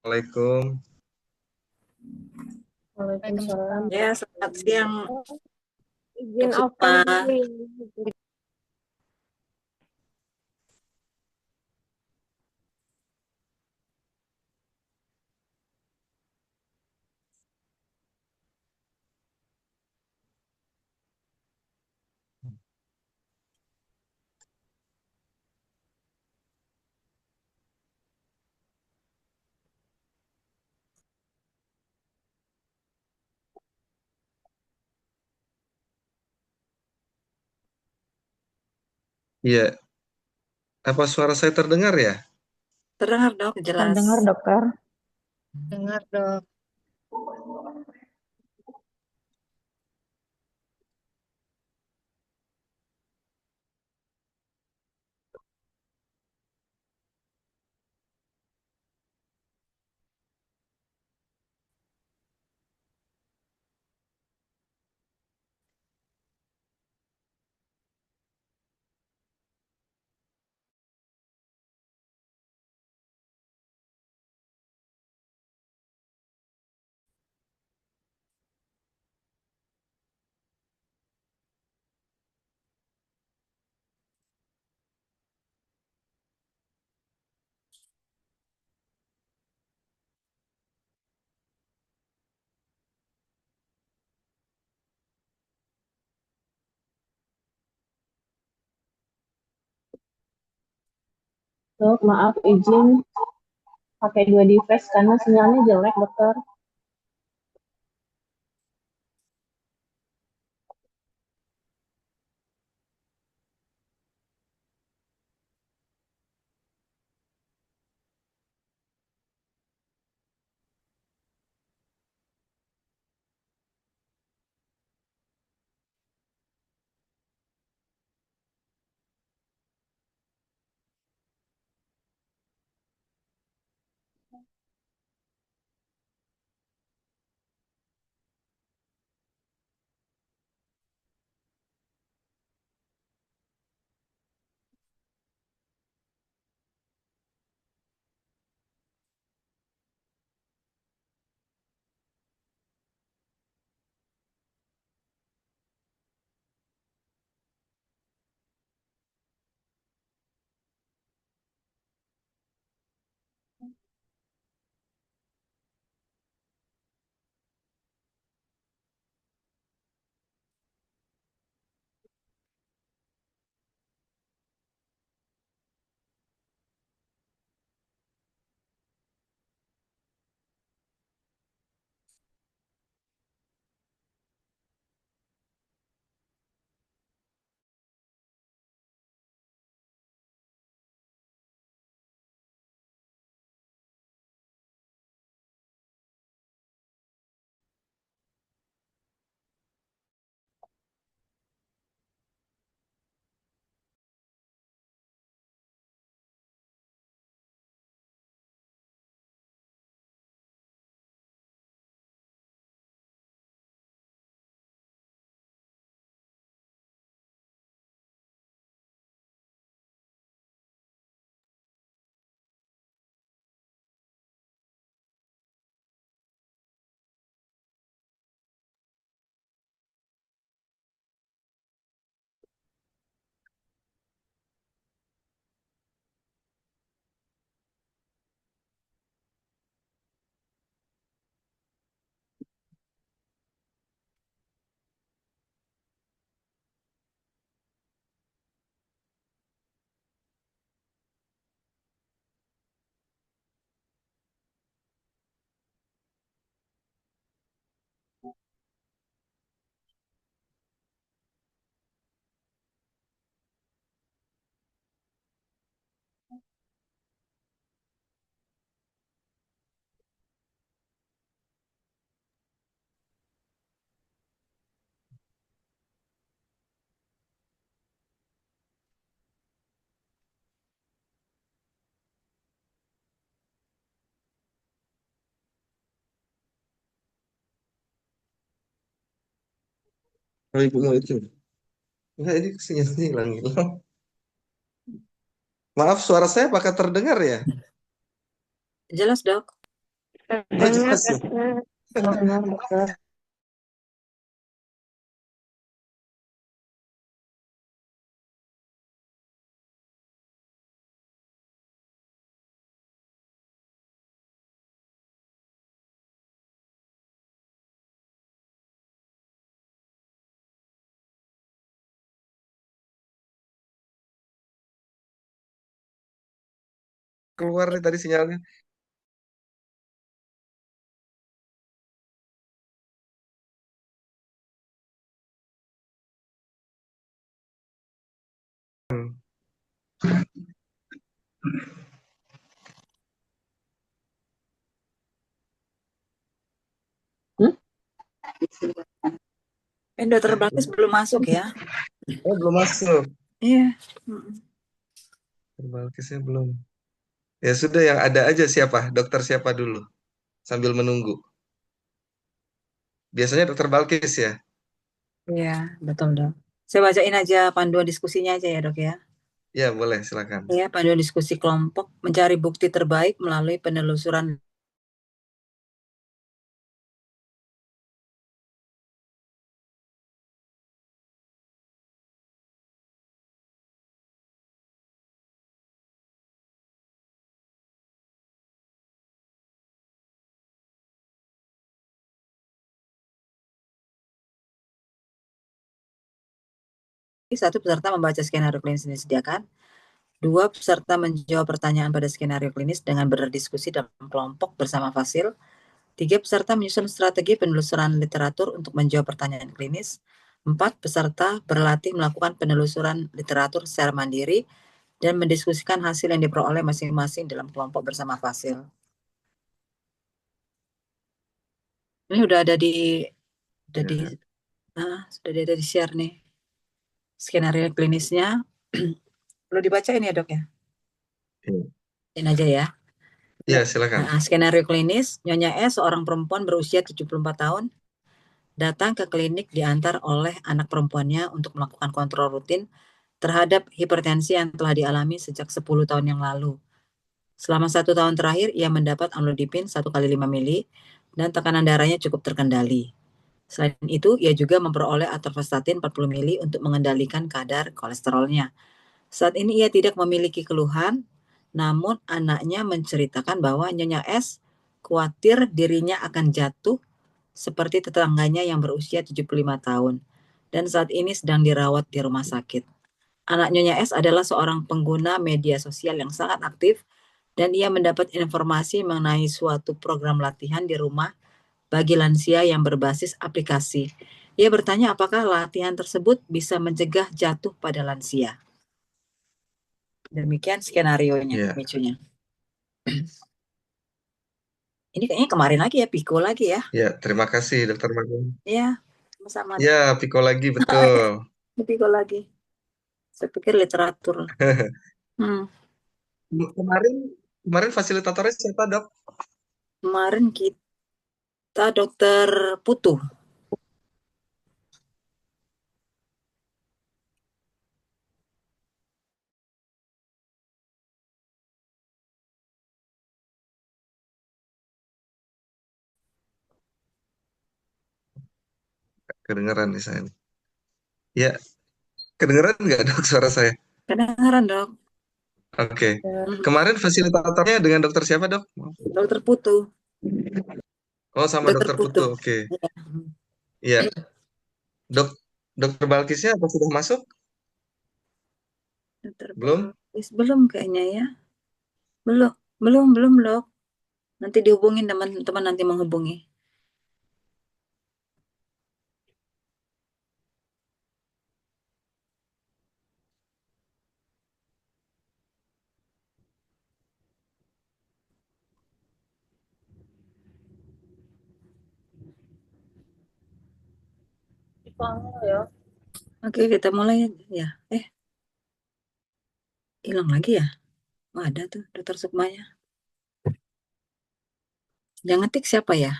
Assalamualaikum. Waalaikumsalam. Ya, selamat siang. Izin Puspa. open dulu ya. Iya, apa suara saya terdengar ya? Terdengar dok, jelas. Dengar dokter. Dengar dok. Dok, maaf izin pakai dua device karena sinyalnya jelek dokter. Oh, ibumu itu. Enggak, ini sinyalnya hilang-hilang. Maaf, suara saya apakah terdengar ya? Jelas dok. Oh, Terdengar, jelas ya. dokter. Dengar dokter. Keluar nih tadi sinyalnya. Hmm? Dokter Balkis belum masuk ya? Oh, belum masuk. Iya. Mm. Balkisnya belum. Ya sudah, yang ada aja siapa? Dokter siapa dulu? Sambil menunggu. Biasanya dokter Balkis ya. Iya, betul dok. Saya bacain aja panduan diskusinya aja ya dok ya. Ya, boleh, silakan. Ya, panduan diskusi kelompok mencari bukti terbaik melalui penelusuran. Satu, peserta membaca skenario klinis yang disediakan. Dua, peserta menjawab pertanyaan pada skenario klinis dengan berdiskusi dalam kelompok bersama Fasil. Tiga, peserta menyusun strategi penelusuran literatur untuk menjawab pertanyaan klinis. Empat, peserta berlatih melakukan penelusuran literatur secara mandiri dan mendiskusikan hasil yang diperoleh masing-masing dalam kelompok bersama Fasil. Ini udah ada di Ya. sudah ada di share nih skenario klinisnya. Perlu dibacain ya dok ya. Ya, Ini aja ya. ya, silakan. Skenario klinis, Nyonya S, seorang perempuan berusia 74 tahun, datang ke klinik diantar oleh anak perempuannya untuk melakukan kontrol rutin terhadap hipertensi yang telah dialami sejak 10 tahun yang lalu. Selama 1 tahun terakhir, ia mendapat amlodipin 1 kali 5 mili dan tekanan darahnya cukup terkendali. Selain itu, ia juga memperoleh atorvastatin 40 mili untuk mengendalikan kadar kolesterolnya. Saat ini ia tidak memiliki keluhan, namun anaknya menceritakan bahwa Nyonya S khawatir dirinya akan jatuh seperti tetangganya yang berusia 75 tahun dan saat ini sedang dirawat di rumah sakit. Anak Nyonya S adalah seorang pengguna media sosial yang sangat aktif dan ia mendapat informasi mengenai suatu program latihan di rumah bagi lansia yang berbasis aplikasi. Ia bertanya apakah latihan tersebut bisa mencegah jatuh pada lansia. Demikian skenarionya, Ya, pemicunya. Ini kayaknya kemarin lagi ya, Piko lagi ya. ya, terima kasih dokter Magung. Iya, sama-sama. Ya, Piko lagi betul. Piko lagi. Saya pikir literatur. Hmm. Kemarin kemarin fasilitatornya siapa, Dok? Kemarin kita dokter Putu. Kedengeran nih saya. Ya, kedengeran nggak dok suara saya? Kedengaran dok. Oke. Hmm. Kemarin fasilitatornya dengan dokter siapa, Dok? Dokter Putu. Oh, sama Dokter dokter Putu. Putu. Oke. Ya. Iya. Dok, dokter Balkisnya apa sudah masuk? Dokter Belum? Balkis belum kayaknya ya. Belum, belum dok. Nanti dihubungin teman-teman nanti menghubungi. Dipanggil ya. Oke, kita mulai ya. Hilang lagi ya? Oh, ada tuh dokter Sukmanya. Yang ngetik siapa ya?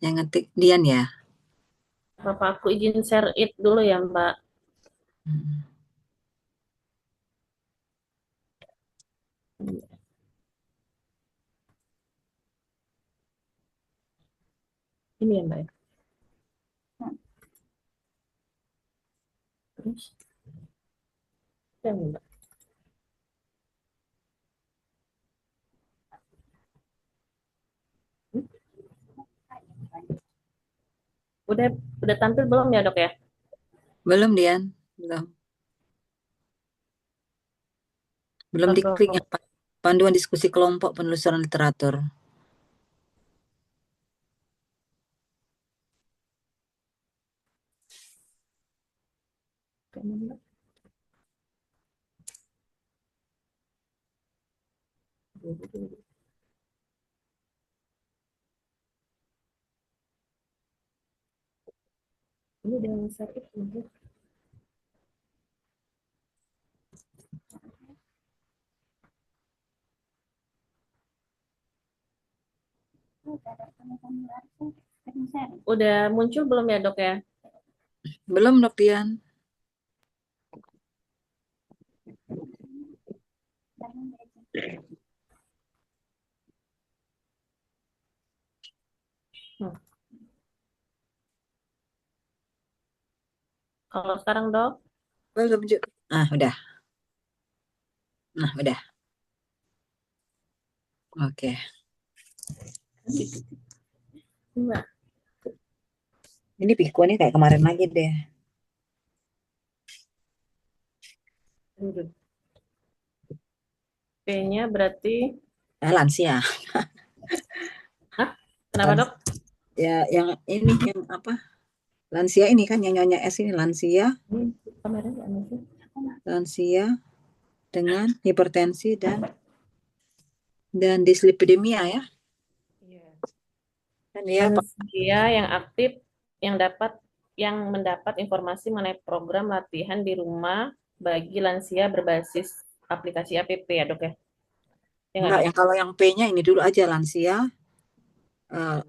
Yang ngetik Dian ya? Bapak aku izin share it dulu ya Mbak. Hmm. Ini ya Mbak ya. Terus, ya Mbak. Hmm? Udah tampil belum ya dok ya? Belum, Dian. Belum. Belum diklik Dok. yang panduan diskusi kelompok penelusuran literatur. Oke, Mbak. Ini udah sakit Mbak. Udah muncul belum ya dok ya? Belum, Dok Dian. Hmm. Kalau sekarang dok, Belum juga. Udah. Nah, udah. Oke. Mbak. Ini Piku nih kayak kemarin lagi deh. P-nya berarti, Lansia. hah? Kenapa Lans dok? ya, yang ini yang apa? Lansia ini kan yang nyonya S ini lansia, Ini kameranya aneh sih. lansia dengan hipertensi dan dislipidemia ya. Iya. Kan dia Lansia yang aktif yang mendapat informasi mengenai program latihan di rumah bagi lansia berbasis aplikasi APP ya dok ya? Ya nggak enggak, dok? yang kalau yang P-nya ini dulu aja lansia,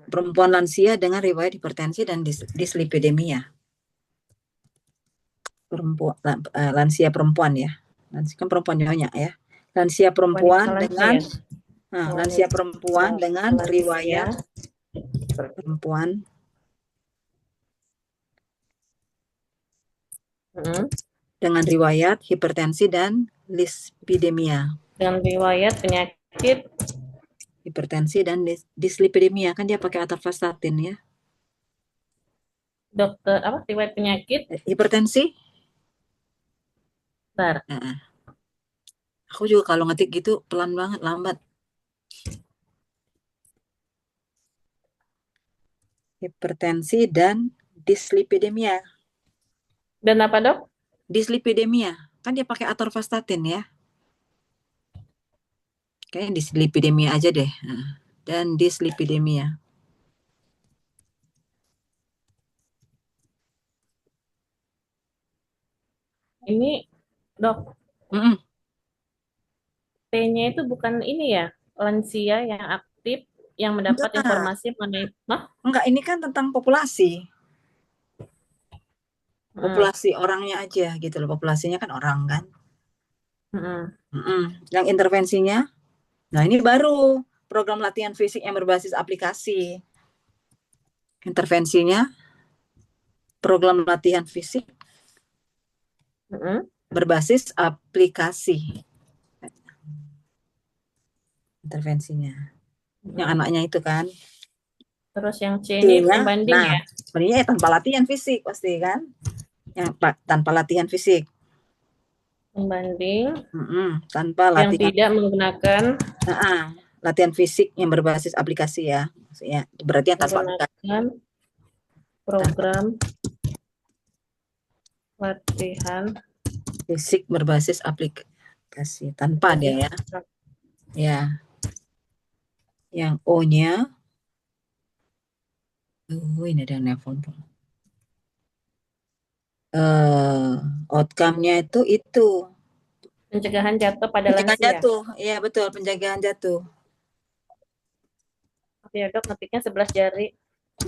perempuan lansia dengan riwayat hipertensi dan dislipidemia. Lansia perempuan ya. Lansia kan perempuan nyonya ya. Lansia Wanita perempuan lansia dengan ya? lansia perempuan Wanita dengan lansia. riwayat perempuan Mm-mm. dengan riwayat hipertensi dan lispidemia. Dengan riwayat penyakit Hipertensi dan dislipidemia kan dia pakai atorvastatin ya. dokter apa? Riwayat penyakit. Hipertensi. Bentar. Aku juga kalau ngetik gitu pelan banget, lambat. Hipertensi dan dislipidemia. Dan apa dok? Dislipidemia kan dia pakai atorvastatin ya. Kayaknya dislipidemia aja deh. Dan dislipidemia. Ini dok, Mm-mm. T-nya itu bukan ini ya, lansia yang aktif yang mendapat Enggak, informasi mengenai, hah? enggak, ini kan tentang populasi. Hmm. Populasi orangnya aja gitu loh. Populasinya kan orang kan. Hmm. Mm-mm. Yang intervensinya, nah ini baru program latihan fisik yang berbasis aplikasi. Intervensinya, program latihan fisik Hmm. berbasis aplikasi. Intervensinya. Yang Hmm. anaknya itu kan. Terus yang C ini T-nya, pembanding nah ya, sebenarnya tanpa latihan fisik pasti kan. Yang tanpa latihan fisik. pembanding Tanpa yang latihan. tidak menggunakan Latihan fisik yang berbasis aplikasi ya. Maksudnya berarti yang tanpa aplikasi. menggunakan program latihan Fisik berbasis aplikasi tanpa dia ya. Ya. Yang O-nya, ini ada yang nelfon. Outcome-nya itu pencegahan jatuh pada pencegahan lansia. jatuh. Iya betul, pencegahan jatuh. Oke ya dok, ngetiknya 11 jari.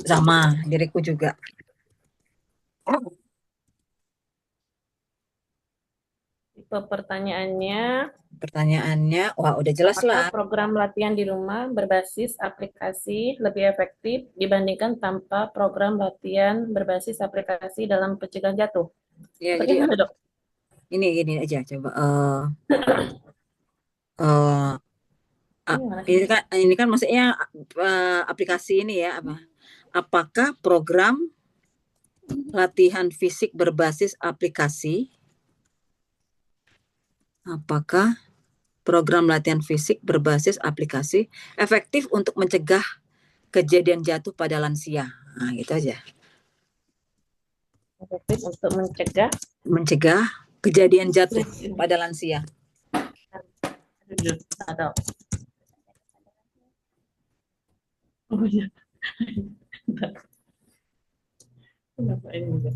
Sama diriku juga. Pertanyaannya, wah udah jelas apakah lah. program latihan di rumah berbasis aplikasi lebih efektif dibandingkan tanpa program latihan berbasis aplikasi dalam pencegahan jatuh? Ya, jadi Bagaimana, Dok? ini aja coba. Eh, Gimana sih? ini kan maksudnya aplikasi ini ya apa? Apakah program latihan fisik berbasis aplikasi? Apakah program latihan fisik berbasis aplikasi efektif untuk mencegah kejadian jatuh pada lansia? Nah, gitu aja. Efektif untuk Mencegah kejadian jatuh pada lansia. Dok. Oh iya. Kenapa ini juga?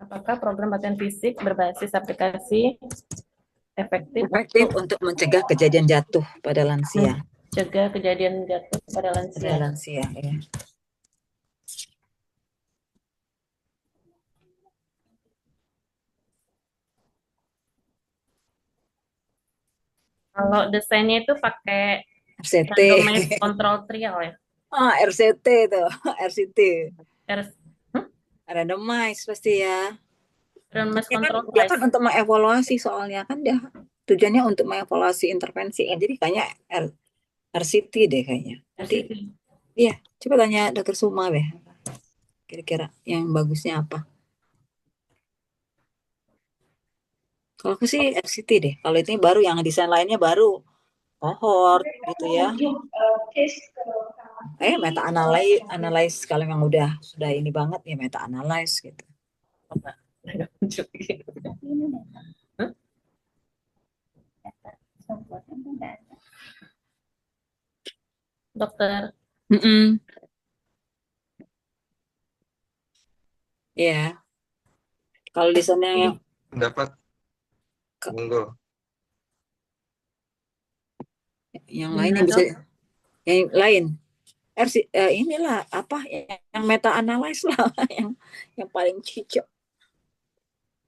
Apakah program latihan fisik berbasis aplikasi efektif Efektif untuk mencegah kejadian jatuh pada lansia. mencegah kejadian jatuh pada Pada lansia? lansia, ya. Kalau desainnya itu pakai RCT. randomized control trial ya? RCT tuh, RCT. R- hmm? Randomize pasti ya. Randomized Dia kan, control dia trial. kan untuk mengevaluasi soalnya kan dia tujuannya untuk mengevaluasi intervensi kan. Jadi kayaknya RCT deh kayaknya. Nanti RCT. iya, coba tanya Dokter Suma deh. Kira-kira yang bagusnya apa? Kalau aku sih RCT deh. Kalau ini baru yang desain lainnya baru cohort gitu ya. Meta analyze kalau yang udah sudah ini banget ya meta analyze gitu. Hah? Dokter. Mm-mm. Ya, kalau desainnya Pendapat, monggo. yang lain Gimana, yang bisa Dok? yang lain inilah apa yang meta analyze lah yang paling cocok.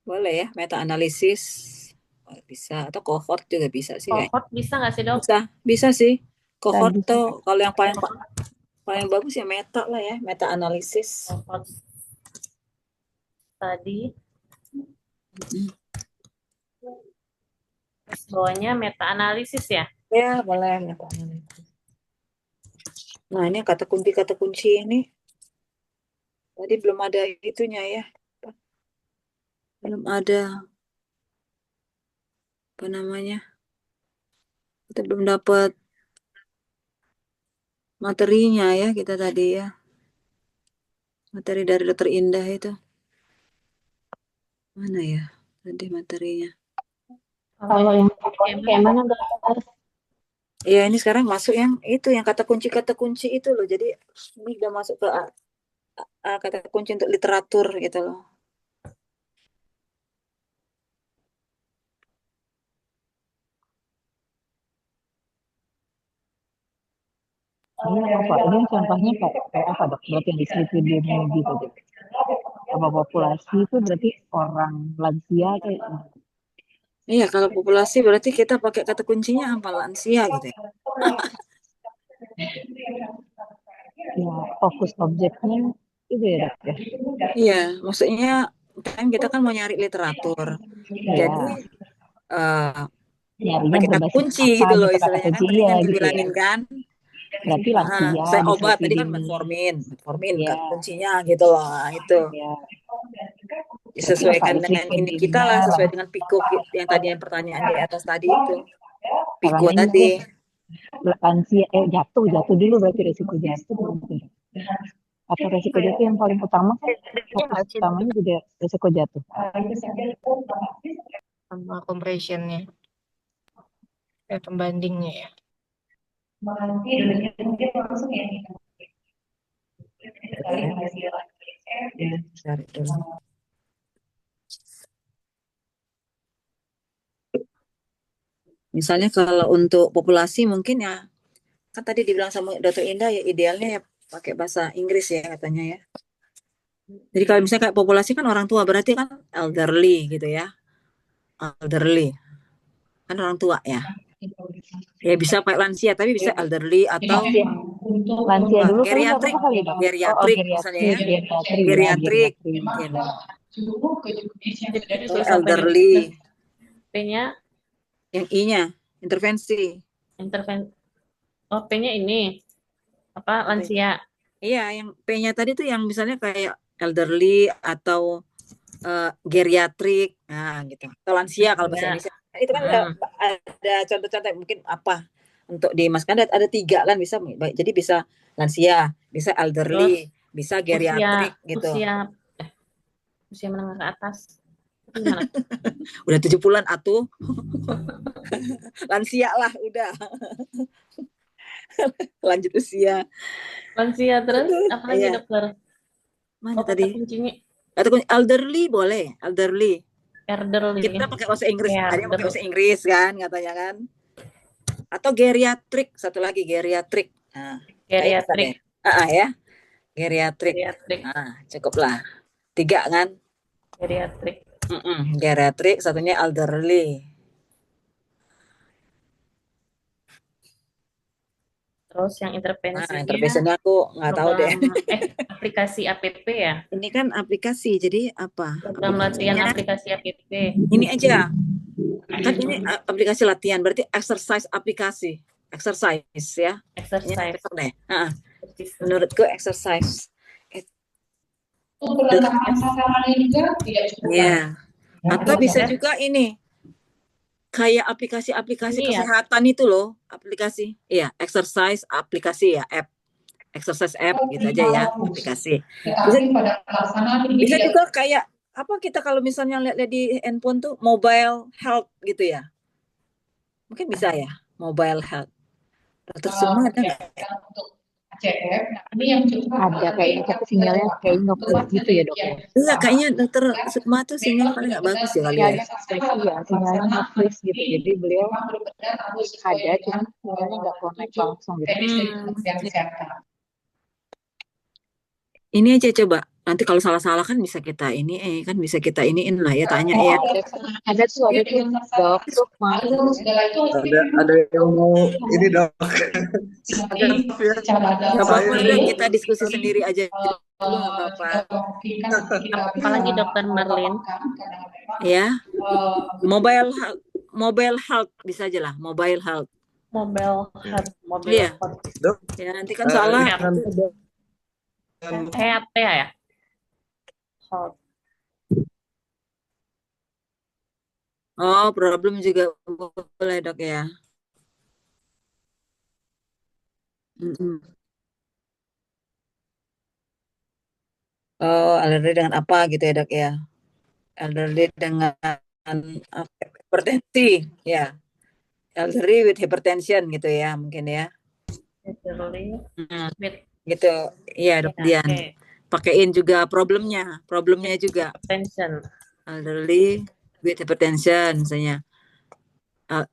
Boleh ya meta analisis. Oh, bisa atau cohort juga bisa sih kayak. Cohort bisa nggak sih, Dok? Bisa sih. Cohort Bisa. tuh kalau yang paling paling bagus ya meta lah ya, meta analisis. Cohort tadi. Bawahnya meta analisis ya? Ya, boleh meta analisis. Nah, ini kata kunci ini tadi belum ada itunya ya. Belum ada apa namanya? Kita belum dapat materinya ya kita tadi ya. Materi dari Dokter Indah itu. Mana ya? Tadi materinya. Kalau yang kayak Gimana? mana, Dokter? Ya, ini sekarang masuk yang itu yang kata kunci itu loh. Jadi ini udah masuk ke kata kunci untuk literatur gitu loh. Ini apa? Ini contohnya kayak apa, Dok? Berarti yang diteliti di gitu, Dok. Apa populasi itu berarti orang lansia kayak Iya, kalau populasi berarti kita pakai kata kuncinya apa lansia gitu ya. ya fokus objeknya itu ya, Dok ya. Iya, maksudnya kan kita kan mau nyari literatur. Jadi Ya, eh nyarinya pakai kata berbasis kunci apa gitu loh gitu kata istilahnya kan tadi kuncinya kan gitu ya. dibilangin kan. Berarti lansia Saya obat diteliti tadi kan dini. metformin Ya, kata kuncinya gitu loh. Nah, itu ya. Berarti disesuaikan asal dengan ini kita risikonya lah, lah. sesuai dengan Piko yang tadi yang pertanyaan di atas tadi itu. Karena Piko ini tadi. lansia jatuh dulu berarti risiko jatuh gitu. Atau risiko jatuh yang paling utama kan fokus utamanya juga risiko jatuh. Sama compressionnya pembandingnya ya. Cari dulu. Misalnya kalau untuk populasi mungkin ya kan tadi dibilang sama Dokter Indah ya idealnya ya pakai bahasa Inggris ya katanya ya. Jadi kalau misalnya kayak populasi kan orang tua berarti kan elderly gitu ya. Elderly kan orang tua ya. Ya bisa pakai lansia tapi bisa elderly atau Lansia, lansia apa? dulu kali nggak Geriatrik, apa-apa kali dok. Oh, geriatrik misalnya geriatrik, ya. geriatrik ya, Geriatrik geriatrik. mungkin. Jadi Atau tulis apa ini? elderly. P-nya Yang I-nya intervensi. intervensi. Oh, P-nya ini apa? Apa itu? Lansia. Iya, yang P-nya tadi tuh yang misalnya kayak elderly atau geriatrik, nah gitu. Atau lansia kalau bahasa Ya. Indonesia. Itu kan ada contoh-contoh mungkin apa untuk dimasukkan ada 3 kan bisa, jadi bisa lansia, bisa Terus elderly, bisa usia geriatrik gitu. usia menengah ke atas. Itu gimana? Udah 70-an atuh. Lansia lah udah. Lanjut usia. Lansia terus Aduh, apa lagi iya. dokter? Mana Oh, kata tadi? kuncinya Atau elderly boleh, elderly. elderly. Kita pakai bahasa Inggris, ada yang pakai Elderly. bahasa Inggris kan katanya kan. Atau geriatrik, satu lagi geriatrik. Nah, kayak bisa deh. Geriatrik. Ya, geriatrik. Geriatrik. Nah, cukup lah. 3 kan? Geriatrik. Geriatrik, satunya elderly. Terus yang Nah, intervensinya intervensinya aku nggak tahu deh. program aplikasi APP ya. Ini kan aplikasi, jadi apa? Program latihan Aplikasinya aplikasi APP. ini aja. Kan ini aplikasi latihan, berarti exercise aplikasi. Exercise ya. Ini Exercise. cocok deh. Menurutku exercise. Ya. Atau bisa juga ini kayak aplikasi-aplikasi Ini ya. kesehatan itu loh, aplikasi. Iya, exercise aplikasi ya, app. Exercise app gitu aja ya, aplikasi. Bisa juga kayak apa kita kalau misalnya lihat di handphone tuh mobile health gitu ya. Mungkin bisa ya, mobile health. Dokter semua ada nggak? Ada kayaknya tapi sinyalnya kayaknya nggak bagus gitu ya dok ya. Iya, kayaknya dokter Sukma tuh sinyal paling nggak bagus ya kali ya. Iya, sinyalnya nggak freeze gitu. Jadi beliau ada, cuman sinyalnya nggak connect langsung gitu. Ini aja coba. Nanti kalau salah-salah kan bisa kita iniin lah ya, tanya ya. Ada tuh dok Sukma. Ada yang mau ini dok. Maaf ya, Gak saya apa-apa, mau kita diskusi sendiri aja dulu, nggak apa-apa. Apalagi dokter Marlin. Ya, mobile health bisa aja lah, mobile health. Mobile health. Iya. dok. Ya, nanti kan soalnya Health ya. Health. oh, problem juga boleh dok ya. Oh, alergi dengan apa gitu ya dok ya? Elderly dengan hipertensi, ya. Elderly with hypertension gitu ya, mungkin ya. Elderly with Gitu, iya dok Dian. okay. Pakein juga problemnya juga. Hypertension. Elderly with hypertension misalnya.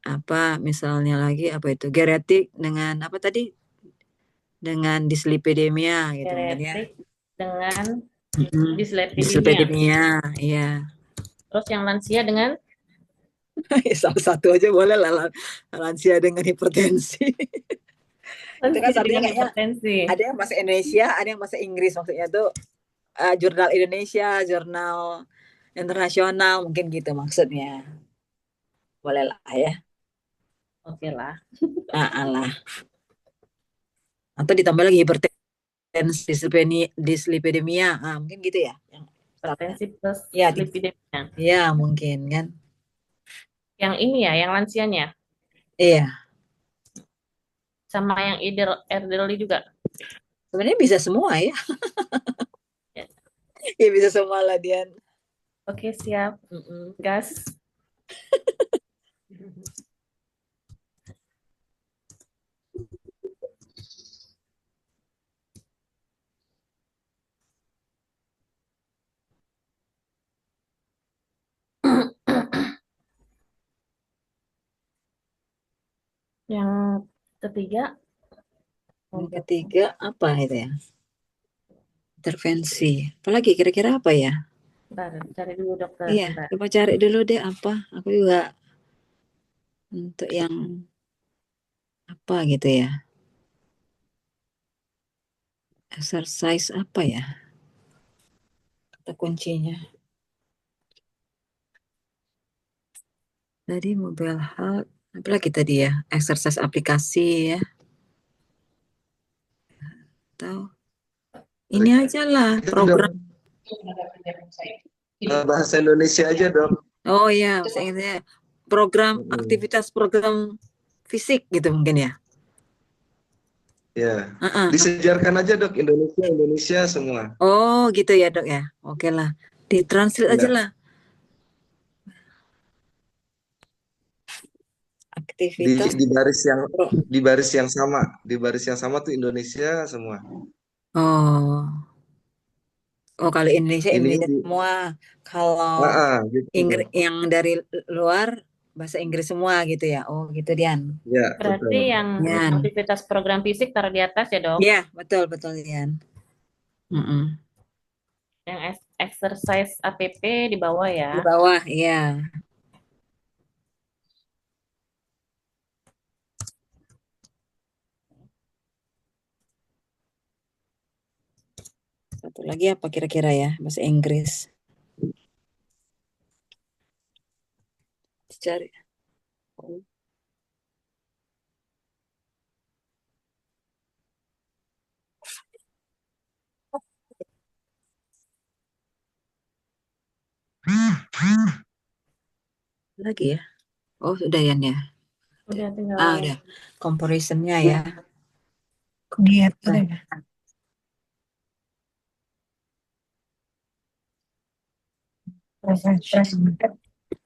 Apa misalnya lagi apa itu? Geriatrik dengan apa tadi? Dengan dislipidemia gitu mungkin ya. Geriatrik dengan dislipidemia. Dislipidemia, iya. Terus yang lansia dengan Salah satu aja boleh lah, lansia dengan hipertensi. Itu kan artinya kayaknya hipertensi. ada yang bahasa Indonesia, ada yang bahasa Inggris, maksudnya tuh jurnal Indonesia, jurnal internasional, mungkin gitu maksudnya. Boleh lah ya. Oke lah. Lah. Atau ditambah lagi hipertensi, dislipidemia, mungkin gitu ya. Hipertensi plus Ya, dislipidemia. ya mungkin kan. Yang ini ya, yang lansianya. Iya. Sama yang elderly juga. Sebenarnya bisa semua ya. Ya bisa semua lah Dian. Oke, siap. Gas. Yang ketiga Yang ketiga apa itu ya? Intervensi. Apalagi kira-kira apa ya? Bentar, cari dulu dokter. Iya, Bentar. coba cari dulu deh apa. Aku juga untuk yang apa gitu ya. Exercise apa ya? Kata kuncinya. Tadi mobile health. Apalagi tadi ya? Exercise aplikasi ya. Atau ini aja lah Itu dok, program. bahasa Indonesia aja dok. Oh iya, saya ingatnya program Mm-mm. aktivitas program fisik gitu mungkin ya. Ya, Heeh. disejarkan aja dok, Indonesia Indonesia semua. Oh gitu ya dok ya. Oke lah. Ditranslate aja Ya, lah. di Aktivitas di baris yang pro- di baris yang sama tuh Indonesia semua. Oh. Oh kalau Indonesia Ininya Indonesia di, semua. Kalau gitu. Yang dari luar bahasa Inggris semua gitu ya. Oh gitu Dian. Ya, Berarti betul. yang Dian. aktivitas program fisik taruh di atas ya, Dok. Ya betul betul Dian. Mm-mm. Yang exercise APP di bawah ya. Di bawah ya. Satu lagi apa kira-kira ya bahasa Inggris. Cari. Lagi ya. Oh sudah Yan ya. Udah tinggal Udah. Comparisonnya ya. Diet gitu ya.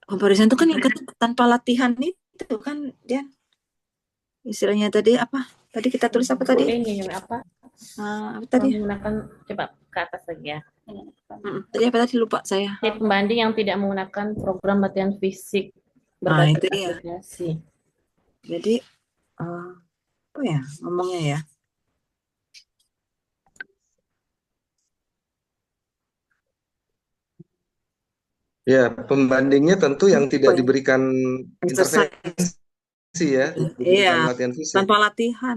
Comparison itu kan yang tanpa latihan itu kan Dian. Istilahnya tadi apa? Tadi kita tulis apa tadi? ini apa? Apa tadi? Menggunakan coba ke atas lagi ya. Tadi apa tadi lupa saya. Jadi pembanding yang tidak menggunakan program latihan fisik Nah, berbasis itu dia. aplikasi. Jadi apa ya ngomongnya ya? Ya, pembandingnya tentu yang tidak Apa ya? diberikan Exercise. intervensi ya, Iya, diberikan latihan fisik. tanpa latihan.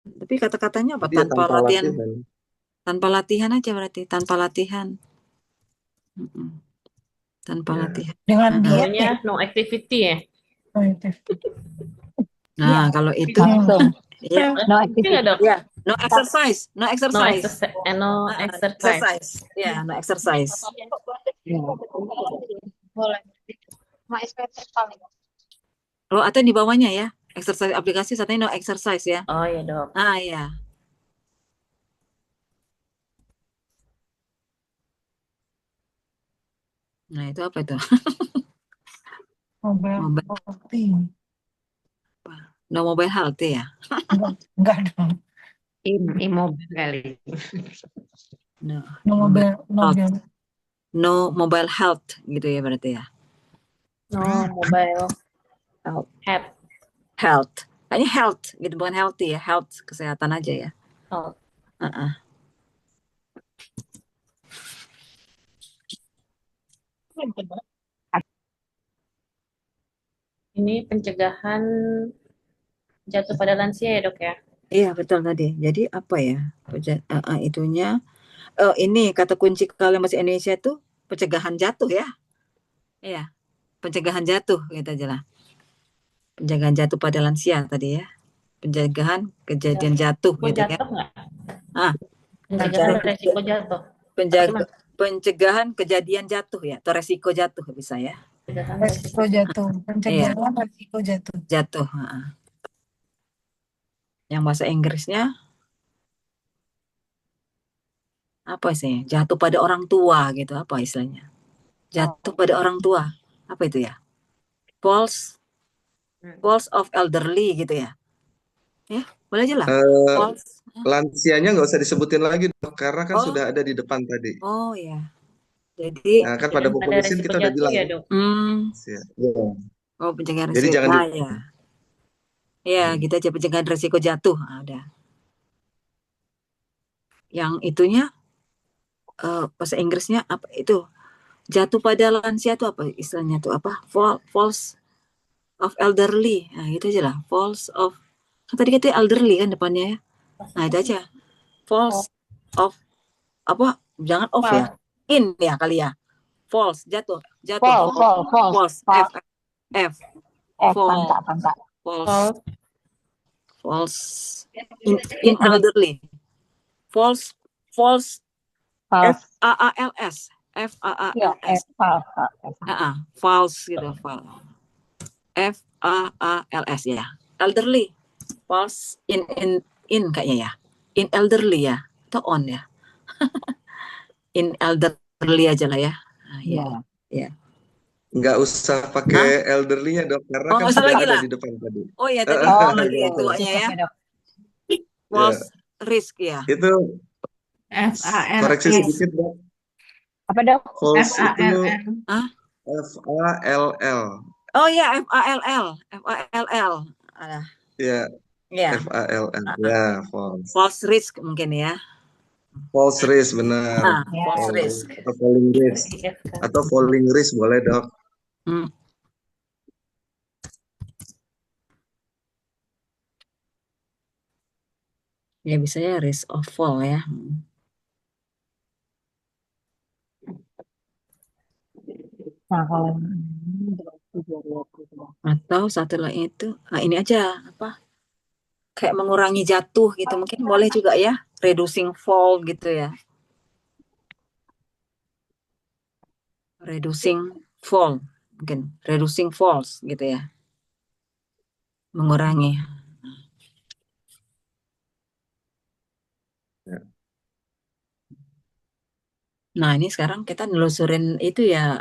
Tapi kata-katanya apa? Dia Tanpa tanpa latihan. latihan. Tanpa latihan aja berarti. Tanpa latihan. Mm-mm. Tanpa Ya. latihan. Dengan Nah, diet ya. Namanya no activity ya. nah kalau itu Langsung. ya, No Iya activity. dok. ya, no exercise, no No exercise. exercise. No exercise. Exercise. Ya, no exercise. Boleh. Sama SPP paling. Oh, atau di bawahnya ya. Exercise aplikasi satunya no exercise ya. Oh ya dok. Ya. Nah, itu apa itu? Mobile Mobile, healthy. no mobile health ya. Enggak dong. Immobile kali. No, No mobile, health. No mobile health gitu ya berarti ya. No mobile Health. health. Kayaknya health gitu bukan healthy ya, health kesehatan aja ya. Health. Ini pencegahan jatuh pada lansia ya dok ya. Iya betul tadi. Jadi apa ya? Itunya. Ini kata kunci kalau masih Indonesia itu pencegahan jatuh ya. Iya, pencegahan jatuh gitu aja lah. Pencegahan jatuh pada lansia tadi ya. Pencegahan kejadian jatuh Kok gitu ya. jatuh nggak? Pencegahan Resiko jatuh. pencegahan kejadian jatuh ya, atau resiko jatuh bisa ya. Resiko jatuh. Pencegahan resiko jatuh. Jatuh. Yang bahasa Inggrisnya apa sih? Jatuh pada orang tua gitu, apa istilahnya? Jatuh pada orang tua. Apa itu ya? Falls of elderly gitu ya. Ya, boleh aja lah. Lansianya nggak usah disebutin lagi dok, karena kan sudah ada di depan tadi. Oh ya. Jadi kan pada populasi kita udah bilang ya dok. Ya. Oh pencegahan Jadi resiko jangan ya. Ya, gitu aja pencegahan resiko jatuh. Ada. Yang itunya bahasa Inggrisnya apa itu? Jatuh pada lansia itu apa istilahnya tuh apa? False of elderly. Nah, gitu aja lah. False of kan tadi katanya elderly kan depannya ya. Nah, itu aja. False of apa? Jangan off ya. False. In ya kali ya. False jatuh, False, false, false, false, false. F false. F Pangka, false, pangka. false, False. false. In elderly. False, false. F False. A A L S. F A A Ya, L S. false. False gitu. False. F A A L S ya. Elderly. False in kayaknya ya. In elderly ya. Atau on ya. In elderly aja lah ya. Nah, ya. Ya. Ya. Nggak usah Hah? pakai elderly-nya dok, karena Oh, kan nggak usah sudah lagi ada lah. di depan tadi. Oh ya tadi Oh, lagi iya, yang Gitu. tuanya cukup ya. ya, Dok. Ya, False risk ya. itu koreksi FALS. sedikit dok. Apa, Dok? False itu FALL. Hah? FALL. Oh ya FALL. FALL. Alah. Ya, Ya. FALL. Ya, false. False risk mungkin ya. False risk benar. Nah, Ya. false False. risk. Atau falling risk. IF kan. Atau falling risk boleh dok. Hmm. Ya bisa ya risk of fall ya. Nah, kalau ini berarti geriatrik, Dok. Atau satu lagi itu, ini aja apa? Kayak mengurangi jatuh gitu mungkin boleh juga ya. Reducing fall gitu ya. Reducing fall mungkin. Reducing falls gitu ya. Mengurangi. Ya. Nah ini sekarang kita nelusurin itu ya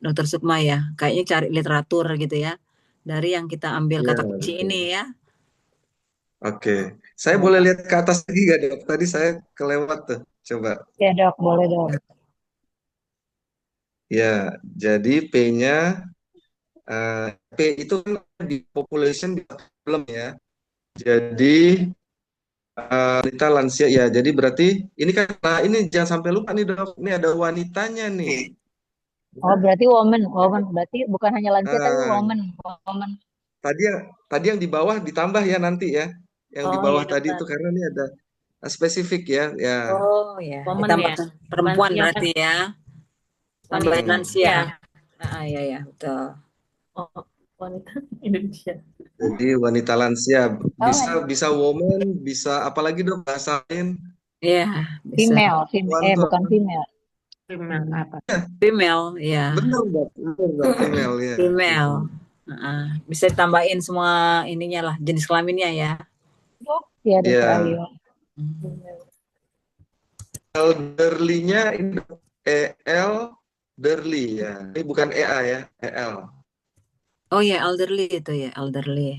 Dokter Sukma ya. Kayaknya cari literatur gitu ya. Dari yang kita ambil Ya, kata kunci betul. ini ya. Oke. Saya boleh lihat ke atas lagi nggak dok? Tadi saya kelewat tuh. Coba. Ya, Dok, boleh, Dok. Ya, jadi P-nya P itu kan di population di belum ya. Jadi wanita lansia ya. Jadi berarti ini kan nah ini jangan sampai lupa nih dok. Ini ada wanitanya nih. Oh, berarti woman, woman. Berarti bukan hanya lansia, tapi Ah, woman, woman. tadi yang di bawah ditambah ya nanti ya. Yang di Oh iya bawah tadi dokter. itu karena ini ada spesifik ya. Ya, Oh ya, Woman ya. ditambahkan perempuan Lansia berarti ya. Tambahin wanita. lansia. Ya. Ya ya betul. Oh, wanita Indonesia. jadi wanita lansia bisa Oh, bisa woman, bisa apalagi dok bahasa lain. Iya bisa. female, Tuan, bukan female. Female apa? Female ya. bener dok, female ya. Female. Bisa ditambahin semua ininya lah jenis kelaminnya ya. Ya, Dokter Ya, Ayu. elderly-nya ini elderly ya. Ini bukan EA ya, EL. Oh ya elderly itu ya elderly.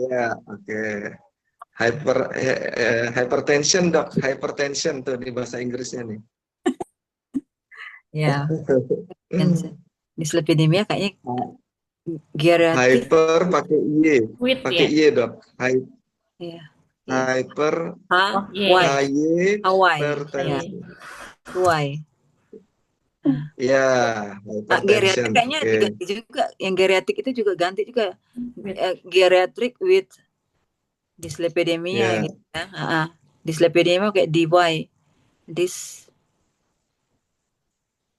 Ya, oke. Hypertension dok, hypertension tuh di bahasa Inggrisnya nih. Ya. Dyslipidemia kayaknya geriatrik. Hyper pakai Y, With pakai ya. Y dok. Ya. Hyper Oh, Y. yeah. HY Hawaii. Ya. hypertension. Y. Ya, Geriatrik hypertension. kayaknya Oke. diganti juga. Yang geriatrik itu juga ganti juga. With. Geriatric with dyslipidemia Ya, gitu ya. Dyslipidemia kayak DY.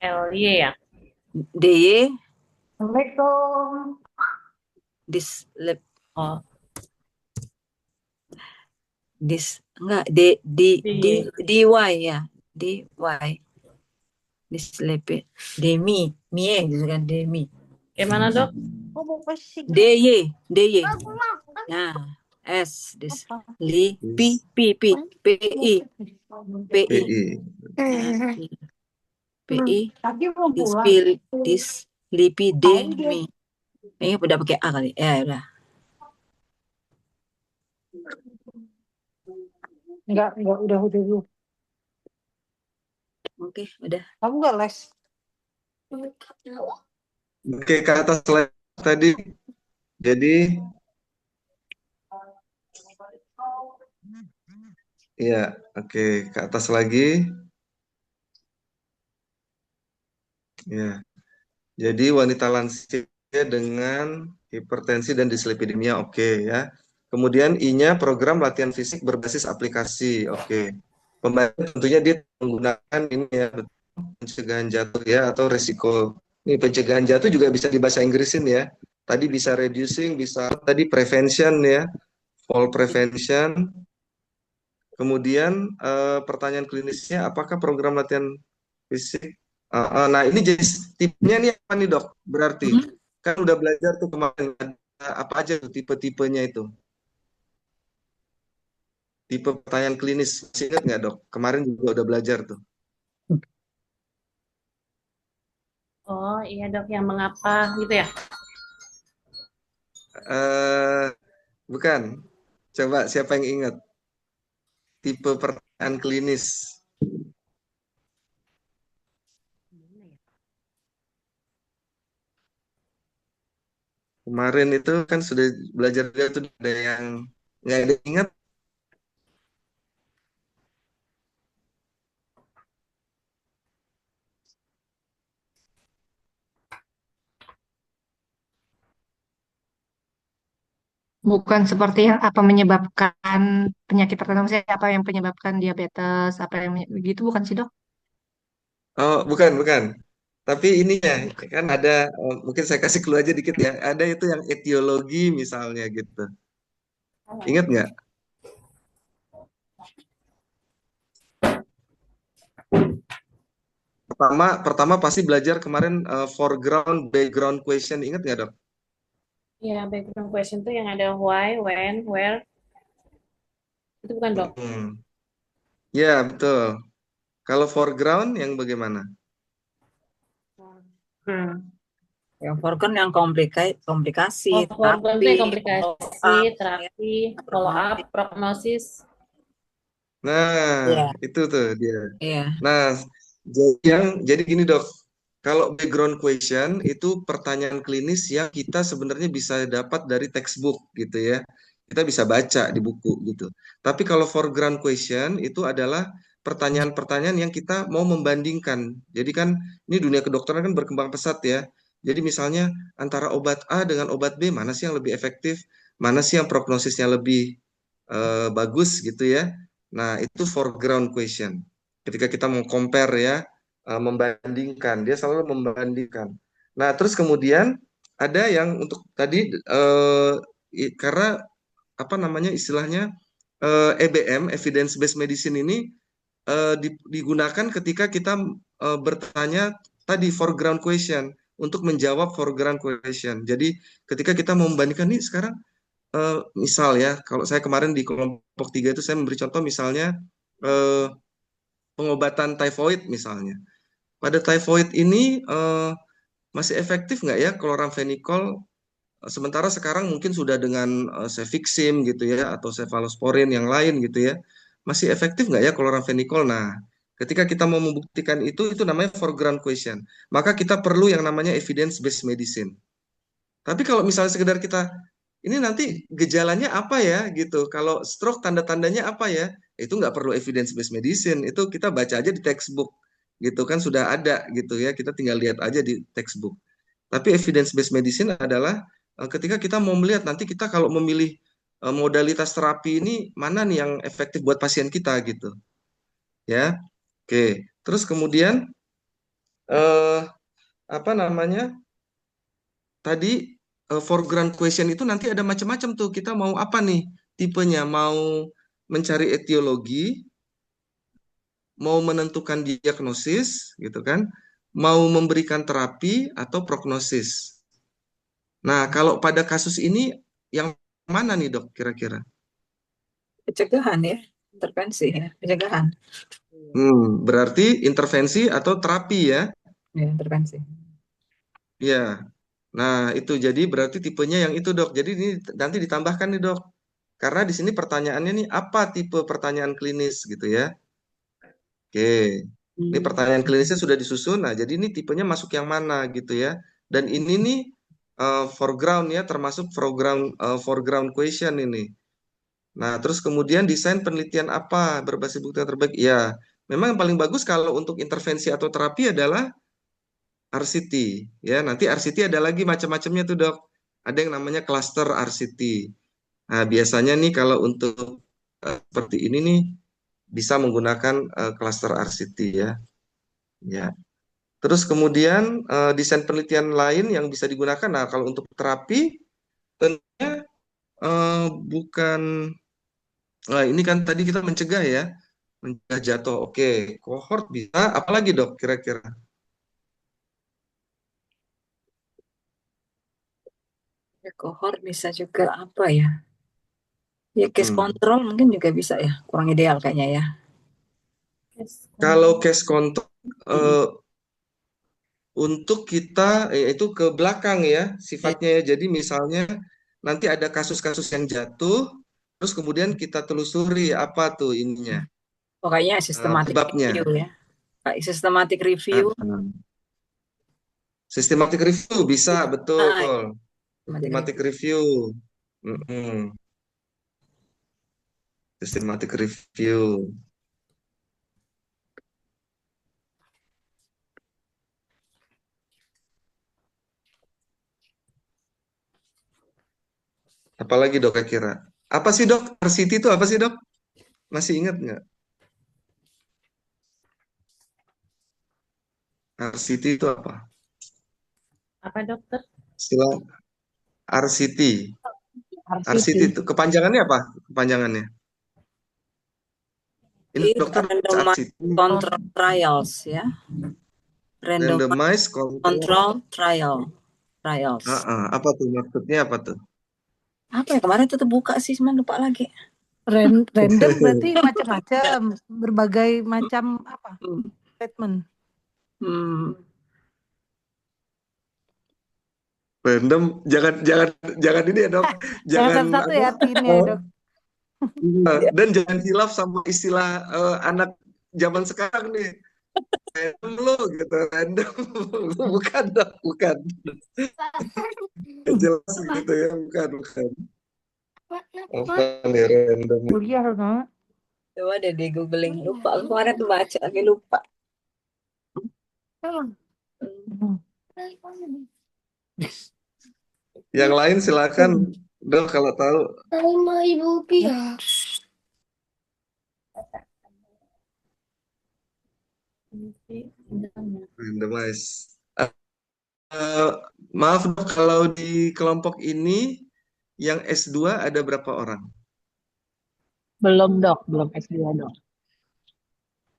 LY ya. DY Assalamualaikum. dislip Oh, enggak DY ya. DY dyslipidemia gitu kan gimana dok? DY. Nah, S PI PI dyslipidemia. Kayaknya udah pakai A kali. Ya udah. Enggak, udah dulu. Oke, udah. Kamu enggak les? oke ke atas slide tadi. Jadi Iya, oke. Ke atas lagi. Ya. Jadi wanita lansia dengan hipertensi dan dislipidemia, oke ya. Kemudian I-nya program latihan fisik berbasis aplikasi, oke. Pembantu tentunya dia menggunakan ini ya, pencegahan jatuh ya atau resiko. Ini pencegahan jatuh juga bisa dibahasa Inggrisin ya. Tadi bisa reducing, bisa tadi prevention ya, fall prevention. Kemudian pertanyaan klinisnya, apakah program latihan fisik? Nah, ini jadi tipenya nih apa nih dok? Berarti Hmm? kan udah belajar tuh kemarin ada apa aja tuh tipe-tipenya itu? Tipe pertanyaan klinis masih ingat nggak dok? Kemarin juga udah belajar tuh. Oh iya dok, yang mengapa gitu ya? eh Bukan. Coba siapa yang ingat? Tipe pertanyaan klinis. Kemarin itu kan sudah belajar dia tuh ada yang nggak ada yang ingat. Bukan seperti yang apa menyebabkan penyakit tertentu, misalnya apa yang menyebabkan diabetes, apa yang gitu, bukan sih dok? Oh, bukan, bukan. Tapi ini ya, kan ada, mungkin saya kasih clue aja dikit ya. Ada itu yang etiologi misalnya gitu. Ingat nggak? Pertama pasti belajar kemarin foreground, background question. Ingat nggak dok? Ya, background question tuh yang ada why, when, where, itu bukan dok? Hmm. Ya, betul. Kalau foreground yang bagaimana? Hmm. Yang foreground yang komplikasi, Oh, foreground tuh terapi, yang follow komplikasi, up, ya, terapi, follow up, prognosis. prognosis. Nah, Iya, itu tuh dia. iya. Nah, jadi gini dok, kalau background question itu pertanyaan klinis yang kita sebenarnya bisa dapat dari textbook gitu ya. Kita bisa baca di buku gitu. Tapi kalau foreground question itu adalah pertanyaan-pertanyaan yang kita mau membandingkan. Jadi kan ini dunia kedokteran kan berkembang pesat ya. Jadi misalnya antara obat A dengan obat B mana sih yang lebih efektif, mana sih yang prognosisnya lebih bagus gitu ya. Nah, itu foreground question. Ketika kita mau compare ya, membandingkan, dia selalu membandingkan. Nah, terus kemudian ada yang untuk tadi karena apa namanya istilahnya EBM, evidence based medicine ini digunakan ketika kita bertanya tadi foreground question untuk menjawab foreground question. Jadi ketika kita mau membandingkan nih sekarang misal ya, kalau saya kemarin di kelompok 3 itu saya memberi contoh misalnya eh, pengobatan typhoid misalnya. Pada typhoid ini masih efektif nggak ya chloramphenicol? Sementara sekarang mungkin sudah dengan cefixim gitu ya atau cephalosporin yang lain gitu ya. Masih efektif nggak ya chloramphenicol? Nah, ketika kita mau membuktikan itu namanya foreground question. Maka kita perlu yang namanya evidence based medicine. Tapi kalau misalnya sekedar kita ini nanti gejalanya apa ya gitu. Kalau stroke tanda-tandanya apa ya? Itu nggak perlu evidence based medicine. Itu kita baca aja di textbook gitu kan sudah ada gitu ya. Kita tinggal lihat aja di textbook. Tapi evidence based medicine adalah ketika kita mau melihat nanti kita kalau memilih modalitas terapi ini mana nih yang efektif buat pasien kita gitu ya. Oke. Terus kemudian eh apa namanya? Tadi foreground question itu nanti ada macam-macam tuh. Kita mau apa nih tipenya? Mau mencari etiologi, mau menentukan diagnosis, gitu kan? Mau memberikan terapi atau prognosis. Nah, kalau pada kasus ini yang mana nih dok kira-kira? Pencegahan ya, intervensi ya, pencegahan. Berarti intervensi atau terapi ya? Ya, intervensi. Ya. Nah, itu jadi berarti tipenya yang itu dok. Jadi ini nanti ditambahkan nih dok. Karena di sini pertanyaannya nih apa tipe pertanyaan klinis gitu ya. Oke. Ini pertanyaan klinisnya sudah disusun. Nah, jadi ini tipenya masuk yang mana gitu ya. Dan ini nih foreground ya termasuk foreground question ini. Nah, terus kemudian desain penelitian apa berbasis bukti yang terbaik? Ya, memang yang paling bagus kalau untuk intervensi atau terapi adalah RCT. Ya, nanti RCT ada lagi macam-macamnya tuh dok. Ada yang namanya cluster RCT. Nah, biasanya nih kalau untuk seperti ini nih bisa menggunakan cluster RCT ya. Ya. Terus kemudian desain penelitian lain yang bisa digunakan. Nah, kalau untuk terapi tentunya bukan. Nah, ini kan tadi kita mencegah ya, mencegah jatuh. Oke, kohort bisa. Apalagi dok kira-kira? Ya, kohort bisa juga apa ya? Ya case Hmm. control mungkin juga bisa ya. Kurang ideal kayaknya ya. Kalau case control Mm-mm. untuk kita itu ke belakang ya Ya, sifatnya ya. Jadi misalnya nanti ada kasus-kasus yang jatuh, terus kemudian kita telusuri apa tuh ininya pokoknya systematic review penyebabnya. ya. Kayak systematic Ah, review. ah. Systematic review bisa Ah, betul. systematic Systematic review. review. Mm-mm. Systematic review. Apalagi dok kira-kira? Apa sih dok? RCT itu apa sih dok? Masih ingat nggak? RCT itu apa? Apa dokter? Istilah RCT. RCT RCT. itu kepanjangannya apa? Kepanjangannya? Ini Ini dokter randomized RCT. Oh, control trials ya. Randomized Randomized control. control trials. Apa tuh maksudnya apa tuh? Apa ya kemarin tuh buka sih, cuman lupa lagi. Random berarti macam-macam, berbagai macam apa Hmm. statement. Hmm. Random, jangan jangan jangan ini ya dok, Jangan jangan satu-satu apa? ya artinya ya Oh, dok. Ya. dan jangan hilaf sama istilah anak zaman sekarang nih. Random lo gitu, random. Bukan dok, bukan. Nggak jelas gitu ya, bukan, bukan. Bukan ya random. Kuliah kan? Coba deh di googling, lupa. Aku kemarin tuh baca lagi lupa. Hmm. Hmm. Yang lain silakan dok kalau tahu. Randomize. Eh, maaf dok, kalau di kelompok ini yang S2 ada berapa orang? Belum dok, belum S2 dok.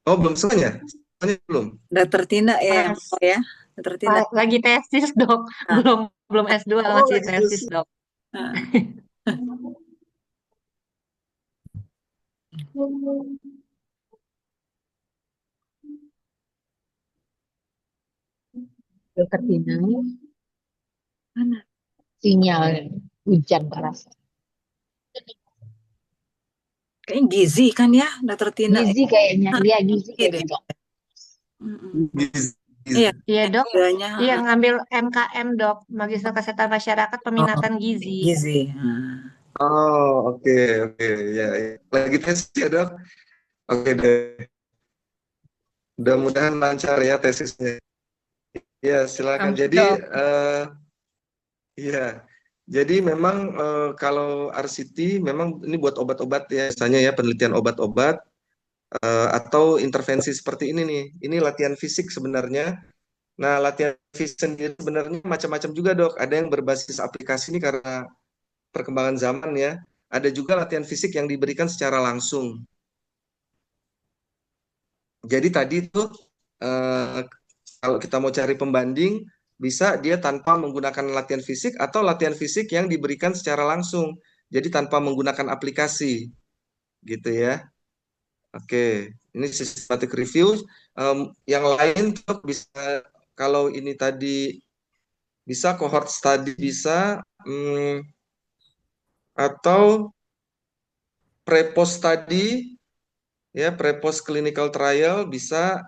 Oh, belum semuanya? Semuanya belum? Dokter Tina ya yang Tes. mau ya. Dokter Tina. Lagi tesis dok, Ah. belum S2 Oh, masih lagi tesis tesis. dok. Ah. Dokter Tina, Mana? sinyal hujan keras. Kayaknya gizi kan ya, Dokter Tina. Gizi kayaknya, iya gizi Iya kayaknya deh. dok. Mm-mm. Gizi. Iya, Iya dok, keduanya. iya ngambil MKM dok, Magister Kesehatan Masyarakat Oh, Peminatan Gizi. gizi. Ah. Oh, oke, oke, ya, ya. Lagi tesis ya dok. Oke deh. Mudah-mudahan lancar ya tesisnya. Ya, silakan. Amin Jadi, dok. ya, jadi memang kalau RCT memang ini buat obat-obat ya, misalnya ya penelitian obat-obat atau intervensi seperti ini nih. Ini latihan fisik sebenarnya. Nah, latihan fisik sendiri sebenarnya macam-macam juga dok. Ada yang berbasis aplikasi ini karena perkembangan zaman ya. Ada juga latihan fisik yang diberikan secara langsung. Jadi tadi tuh eh, kalau kita mau cari pembanding, bisa dia tanpa menggunakan latihan fisik atau latihan fisik yang diberikan secara langsung. Jadi tanpa menggunakan aplikasi, gitu ya. Oke, ini systematic review. Yang lain tuh bisa kalau ini tadi bisa cohort study bisa atau pre-post study ya pre-post clinical trial bisa.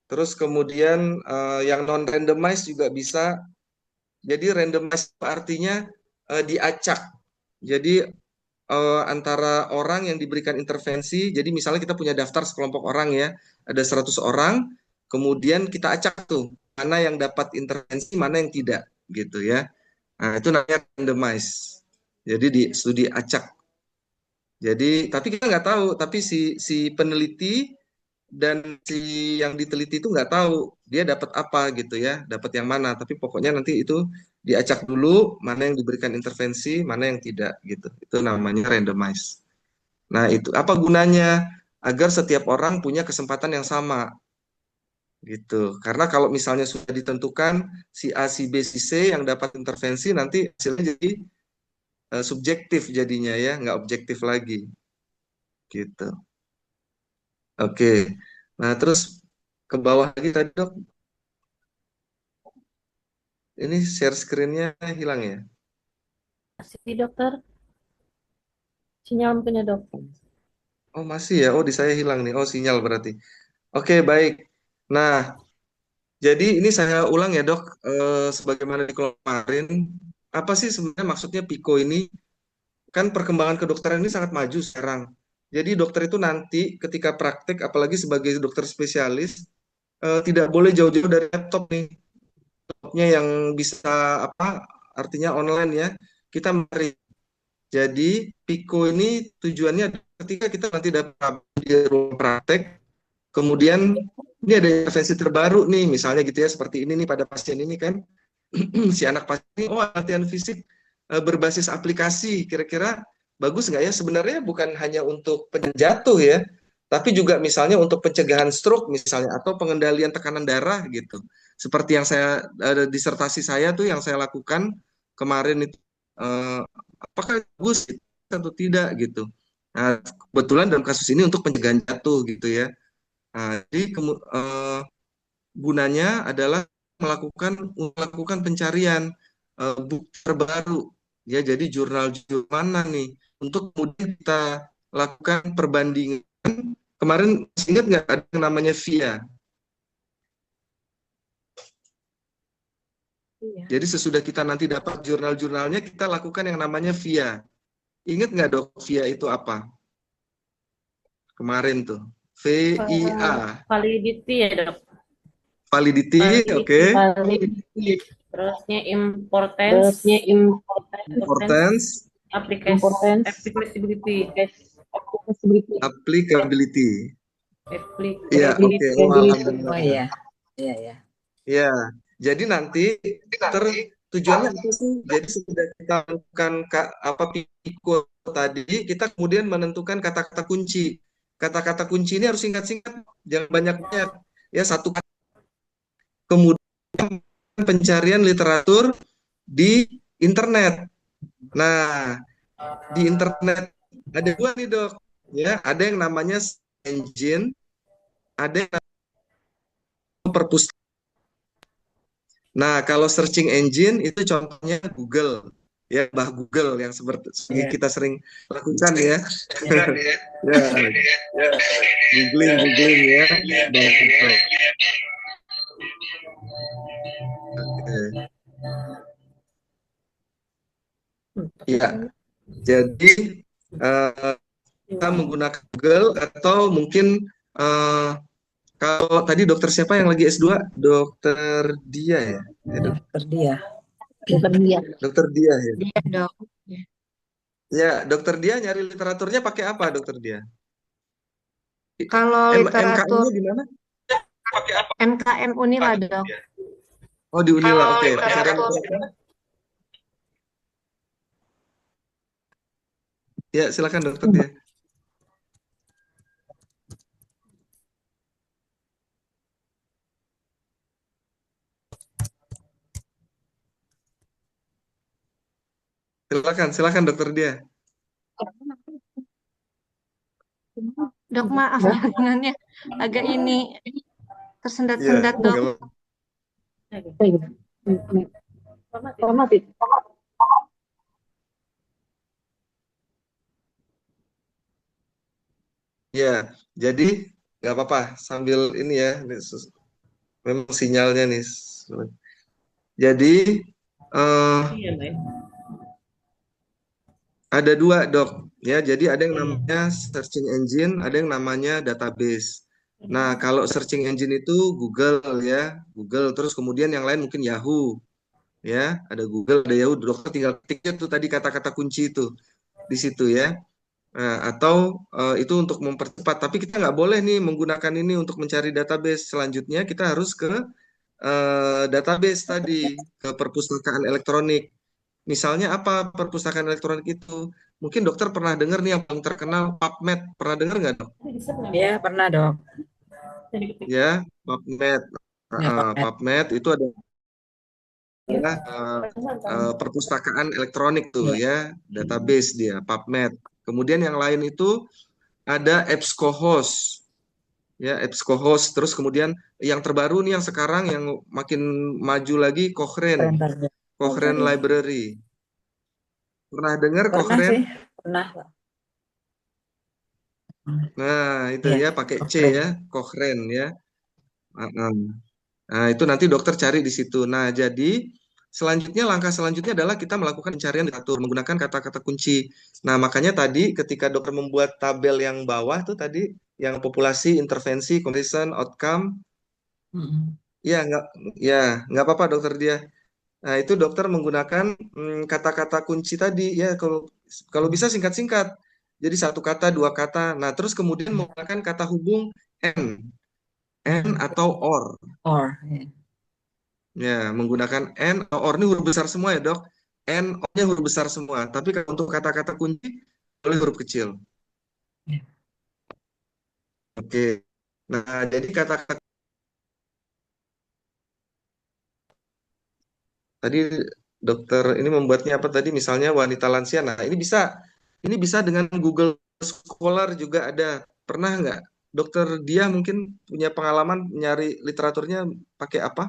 Terus kemudian yang non randomized juga bisa. Jadi randomized artinya diacak. Jadi antara orang yang diberikan intervensi. Jadi misalnya kita punya daftar sekelompok orang ya, ada 100 orang, kemudian kita acak tuh mana yang dapat intervensi, mana yang tidak gitu ya. Nah, itu namanya randomize. Jadi di studi acak. Jadi tapi kita nggak tahu, tapi si peneliti dan si yang diteliti itu nggak tahu dia dapat apa gitu ya, dapat yang mana. Tapi pokoknya nanti itu diacak dulu mana yang diberikan intervensi, mana yang tidak gitu. Itu namanya randomize. Nah, itu apa gunanya? Agar setiap orang punya kesempatan yang sama gitu. Karena kalau misalnya sudah ditentukan si A, si B, si C yang dapat intervensi, nanti hasilnya jadi subjektif jadinya ya, nggak objektif lagi gitu. Oke. Nah, terus ke bawah lagi tadi dok, ini share screen-nya hilang ya? Masih dokter, sinyal mungkin ya dok. Oh masih ya, oh di saya hilang nih, oh sinyal berarti. Oke baik. Nah, jadi ini saya ulang ya dok, sebagaimana di kemarin, apa sih sebenarnya maksudnya PICO ini? Kan perkembangan kedokteran ini sangat maju sekarang. Jadi dokter itu nanti ketika praktek, apalagi sebagai dokter spesialis, tidak boleh jauh-jauh dari laptop nih. Laptopnya yang bisa apa? Artinya online ya. Kita mari. Jadi PICO ini tujuannya ketika kita nanti dapat di ruang praktek, kemudian ini ada intervensi terbaru nih, misalnya gitu ya, seperti ini nih pada pasien ini kan, si anak pasien ini, oh latihan fisik berbasis aplikasi, kira-kira bagus nggak ya? Sebenarnya bukan hanya untuk penjatuh ya, tapi juga misalnya untuk pencegahan stroke misalnya, atau pengendalian tekanan darah gitu. Seperti yang saya, disertasi saya tuh yang saya lakukan kemarin itu, eh, apakah bagus atau tidak gitu. Nah, kebetulan dalam kasus ini untuk pencegahan jatuh gitu ya. Nah, jadi gunanya adalah melakukan pencarian bukti terbaru ya. Jadi jurnal-jurnal mana nih untuk kemudian kita lakukan perbandingan. Kemarin masih ingat nggak ada yang namanya VIA? Iya. Jadi sesudah kita nanti dapat jurnal-jurnalnya, kita lakukan yang namanya VIA. Ingat nggak dok, VIA itu apa? Kemarin tuh, VIA. Validity ya dok. Validity, oke. Terusnya importance, applicability. Iya, oke. Oh iya. Iya, iya. Ya, jadi nanti tujuannya apa sih? Jadi sudah kita lakukan apa PICO tadi, kita kemudian menentukan kata-kata kunci. Kata-kata kunci ini harus singkat-singkat, jangan banyak-banyak. Ya, satu kata. Kemudian pencarian literatur di internet. Nah, di internet ada dua nih dok. Ya, ada yang namanya engine, ada yang namanya perpustakaan. Nah, kalau searching engine itu contohnya Google, ya, Mbah Google yang seperti kita sering lakukan ya. Googling ya, Mbah Google. Ya, jadi kita menggunakan Google atau mungkin kalau tadi dokter siapa yang lagi S2? Dokter Dia ya? Dokter Dia. Dokter Dia ya? Iya dok. Ya, dokter Dia nyari literaturnya pakai apa dokter Dia? Kalau literatur MKM-nya di mana? MKM Unila dok. Oh di Unila, oke. Ya, silakan dokter Dia. Silakan dokter Dia. Dok maaf jaringannya agak ini tersendat-sendat dok. Ya, jadi nggak apa-apa sambil ini ya, memang sinyalnya nih. Jadi ada dua dok. Ya, jadi ada yang namanya searching engine, ada yang namanya database. Nah, kalau searching engine itu Google ya, Google. Terus kemudian yang lain mungkin Yahoo, ya. Ada Google, ada Yahoo. Dokter tinggal ketiknya tuh tadi kata-kata kunci itu di situ ya. Nah, atau itu untuk mempercepat. Tapi kita nggak boleh nih menggunakan ini untuk mencari database. Selanjutnya kita harus ke database tadi, ke perpustakaan elektronik. Misalnya apa perpustakaan elektronik itu? Mungkin dokter pernah dengar nih yang paling terkenal PubMed. Pernah dengar nggak dok? Ya, pernah dok. Ya, PubMed. Ya, PubMed. PubMed itu ada perpustakaan elektronik tuh Ya. ya, database dia, PubMed. Kemudian yang lain itu ada EBSCOhost. Ya, EBSCOhost. Terus kemudian yang terbaru nih yang sekarang yang makin maju lagi Cochrane. Pernah, Cochrane Library. Pernah dengar pernah Cochrane? sih, pernah. Nah, itu Ya, ya pakai C Cochrane. ya, Cochrane ya. Heeh. Nah, itu nanti dokter cari di situ. Nah, jadi selanjutnya langkah selanjutnya adalah kita melakukan pencarian literatur menggunakan kata-kata kunci. Nah, makanya tadi ketika dokter membuat tabel yang bawah tuh tadi yang populasi, intervensi, comparison, outcome, Mm-mm. ya ya nggak apa-apa dokter dia. Nah, itu dokter menggunakan kata-kata kunci tadi ya kalau kalau bisa singkat-singkat. Jadi satu kata, dua kata. Nah, terus kemudian menggunakan kata hubung N atau OR. Or, ya. Ya, menggunakan N atau OR ini huruf besar semua ya, Dok. N, O-nya huruf besar semua. Tapi kalau untuk kata-kata kunci boleh huruf kecil. Ya. Oke. Nah, jadi kata-kata tadi dokter ini membuatnya apa tadi misalnya wanita lansia. Nah, ini bisa dengan Google Scholar juga ada. Pernah nggak dokter dia mungkin punya pengalaman nyari literaturnya pakai apa?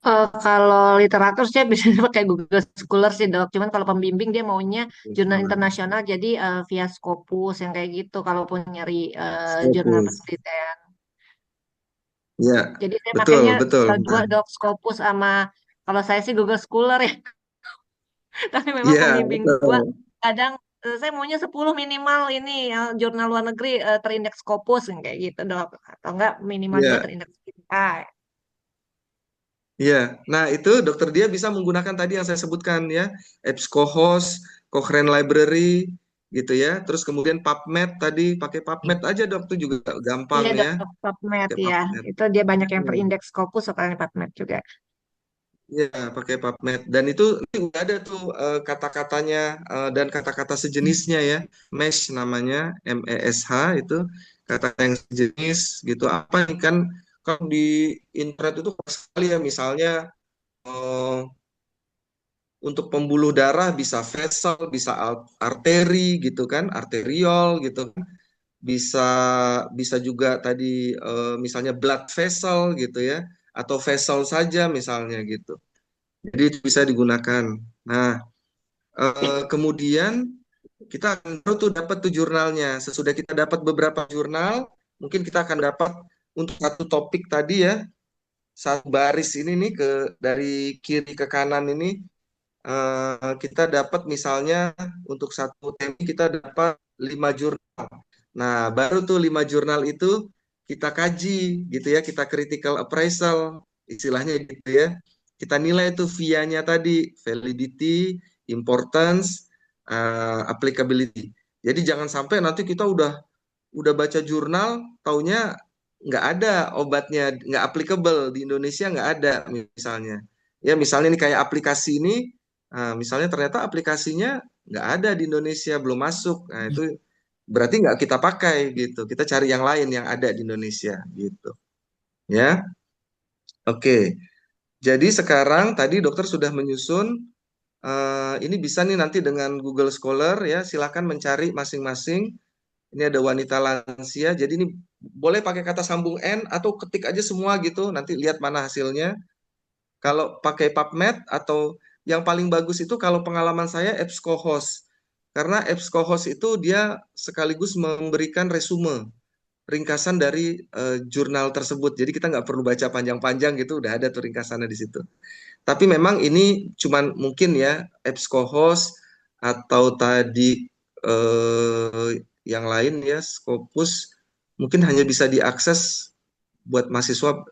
Kalau literatur saya bisa pakai Google Scholar sih dok. Cuman kalau pembimbing dia maunya jurnal internasional, jadi via Scopus yang kayak gitu. Kalaupun nyari jurnal Scopus. penelitian. Ya, Jadi saya betul, makanya betul. dua Nah, dok Scopus sama kalau saya sih Google Scholar ya. Tapi memang iya, pembimbing dua betul. kadang saya maunya 10 minimal ini jurnal luar negeri terindeks Scopus yang kayak gitu dok. Atau enggak minimal juga Iya, terindeks kita. iya. Nah, itu dokter dia bisa menggunakan tadi yang saya sebutkan ya, EBSCOhost, Cochrane Library, gitu ya. Terus kemudian PubMed tadi pakai PubMed aja dok, itu juga gampang Iya ya, dok, PubMed pakai ya. PubMed. Itu dia banyak yang Hmm. terindeks Scopus soalnya PubMed juga. Iya, pakai PubMed. Dan itu ini udah ada tuh kata-katanya dan kata-kata sejenisnya ya, mesh namanya, MESH itu kata yang sejenis gitu. Apa nih kan kalau di internet itu banyak sekali ya, misalnya eh, untuk pembuluh darah bisa vessel, bisa arteri gitu kan, arteriol gitu kan. Bisa bisa juga tadi misalnya blood vessel gitu ya, atau vessel saja misalnya gitu. Jadi itu bisa digunakan. Nah, kemudian kita akan baru tuh dapat tuh jurnalnya. Sesudah kita dapat beberapa jurnal, mungkin kita akan dapat untuk satu topik tadi ya, satu baris ini nih dari kiri ke kanan ini kita dapat misalnya untuk satu tema kita dapat 5 jurnal. Nah, baru tuh 5 jurnal itu kita kaji gitu ya, kita critical appraisal istilahnya gitu ya. Kita nilai tuh VIA-nya tadi, validity, importance, applicability. Jadi jangan sampai nanti kita udah baca jurnal, taunya nggak ada obatnya, nggak applicable di Indonesia nggak ada misalnya. Ya misalnya nih kayak aplikasi ini, misalnya ternyata aplikasinya nggak ada di Indonesia, belum masuk. Nah itu berarti nggak kita pakai gitu. Kita cari yang lain yang ada di Indonesia gitu. Ya, oke. Jadi sekarang tadi dokter sudah menyusun. Ini bisa nih nanti dengan Google Scholar ya. Silakan mencari masing-masing. Ini ada wanita lansia. Jadi ini boleh pakai kata sambung N atau ketik aja semua gitu. Nanti lihat mana hasilnya. Kalau pakai PubMed atau yang paling bagus itu kalau pengalaman saya EBSCOhost. Karena EBSCOhost itu dia sekaligus memberikan resume, ringkasan dari jurnal tersebut. Jadi kita nggak perlu baca panjang-panjang gitu, udah ada tuh ringkasannya di situ. Tapi memang ini cuman mungkin ya EBSCOhost atau tadi yang lain ya, Scopus mungkin hanya bisa diakses buat mahasiswa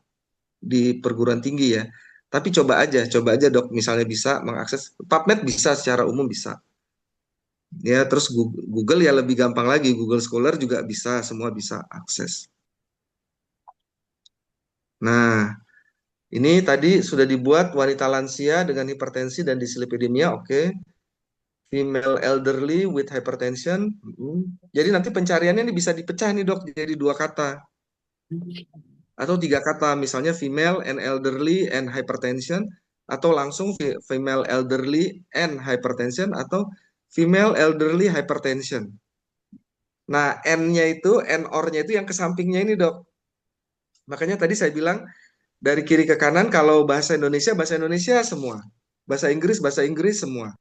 di perguruan tinggi ya. Tapi coba aja Dok, misalnya bisa mengakses PubMed bisa secara umum bisa. Ya, terus Google ya lebih gampang lagi, Google Scholar juga bisa, semua bisa akses. Nah, ini tadi sudah dibuat wanita lansia dengan hipertensi dan dislipidemia, oke. Female elderly with hypertension. Jadi nanti pencariannya ini bisa dipecah nih Dok, jadi 2 kata atau 3 kata, misalnya female and elderly and hypertension, atau langsung female elderly and hypertension, atau female elderly hypertension. Nah, N-nya itu, N-OR-nya itu yang ke sampingnya ini Dok. Makanya tadi saya bilang dari kiri ke kanan, kalau bahasa Indonesia semua. Bahasa Inggris semua.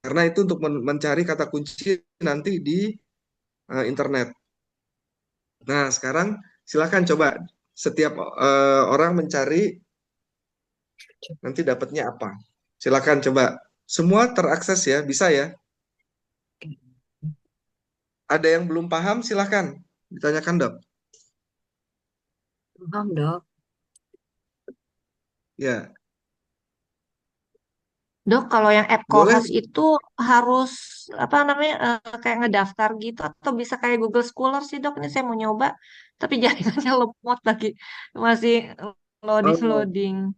Karena itu untuk mencari kata kunci nanti di internet. Nah, sekarang silakan coba setiap orang mencari nanti dapatnya apa. Silakan coba. Semua terakses ya, bisa ya. Ada yang belum paham, silakan ditanyakan Dok. Paham, Dok. Ya, Dok, kalau yang app boleh. Kohos itu harus apa namanya kayak ngedaftar gitu atau bisa kayak Google Scholar sih Dok? Ini saya mau nyoba, tapi jaringannya lemot lagi, masih Oh, loading-loading.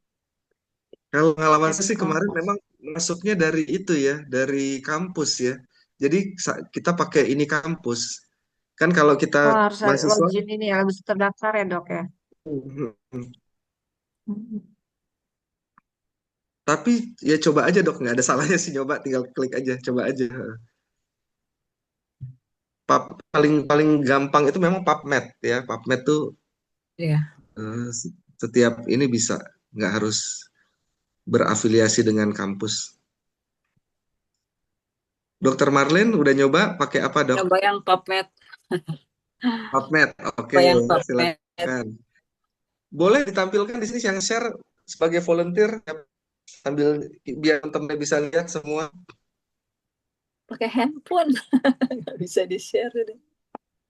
kalau pengalaman App saya sih kemarin Kohos. memang masuknya dari itu ya, dari kampus ya. Jadi kita pakai ini kampus. Kan kalau kita Oh, harus mahasiswa, login ini ya, harus terdaftar ya Dok ya. hmm, Hmm. tapi ya coba aja Dok, nggak ada salahnya sih nyoba, tinggal klik aja, coba aja. Paling paling gampang itu memang PubMed ya. PubMed tuh Iya. setiap ini bisa, nggak harus berafiliasi dengan kampus. Dokter Marlin udah nyoba pakai apa Dok? Coba yang PubMed. PubMed, oke, Coba yang PubMed. silakan. Boleh ditampilkan di sini yang share sebagai volunteer sambil biar teman-teman bisa lihat semua. Pakai handphone. Nggak bisa di-share deh.